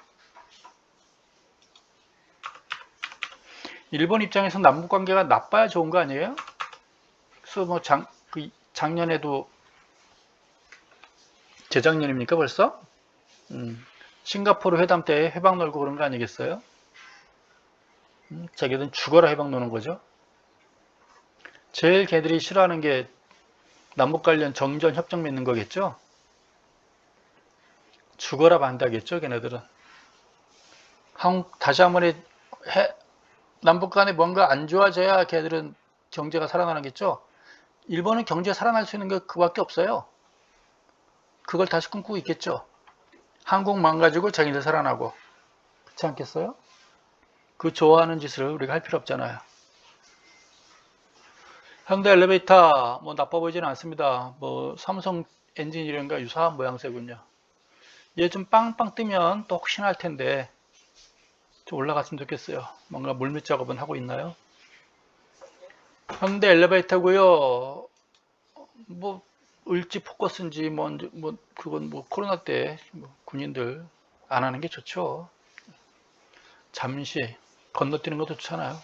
일본 입장에서 남북관계가 나빠야 좋은 거 아니에요? 그래서 뭐 작년에도 재작년입니까 벌써? 싱가포르 회담 때 해방 놀고 그런 거 아니겠어요? 자기들은 죽어라 해방 노는 거죠. 제일 걔들이 싫어하는 게 남북 관련 정전 협정 맺는 거겠죠. 죽어라 반다겠죠 걔네들은. 다시 한번 남북 간에 뭔가 안 좋아져야 걔들은 경제가 살아나겠죠. 일본은 경제 살아날 수 있는 게 그밖에 없어요. 그걸 다시 꿈꾸고 있겠죠. 한국 망가지고 자기들 살아나고. 그렇지 않겠어요? 그 좋아하는 짓을 우리가 할 필요 없잖아요. 현대 엘리베이터 뭐 나빠 보이지는 않습니다. 뭐 삼성 엔지니어링과 유사한 모양새군요. 얘 좀 빵빵 뜨면 또 혹시나 할 텐데 좀 올라갔으면 좋겠어요. 뭔가 물밑 작업은 하고 있나요? 현대 엘리베이터고요. 뭐 을지 포커스인지 뭐 그건 뭐 코로나 때 뭐 군인들 안 하는 게 좋죠. 잠시 건너뛰는 것도 좋잖아요.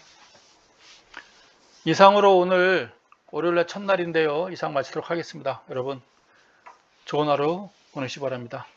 이상으로 오늘 월요일날 첫날인데요. 이상 마치도록 하겠습니다. 여러분 좋은 하루 보내시기 바랍니다.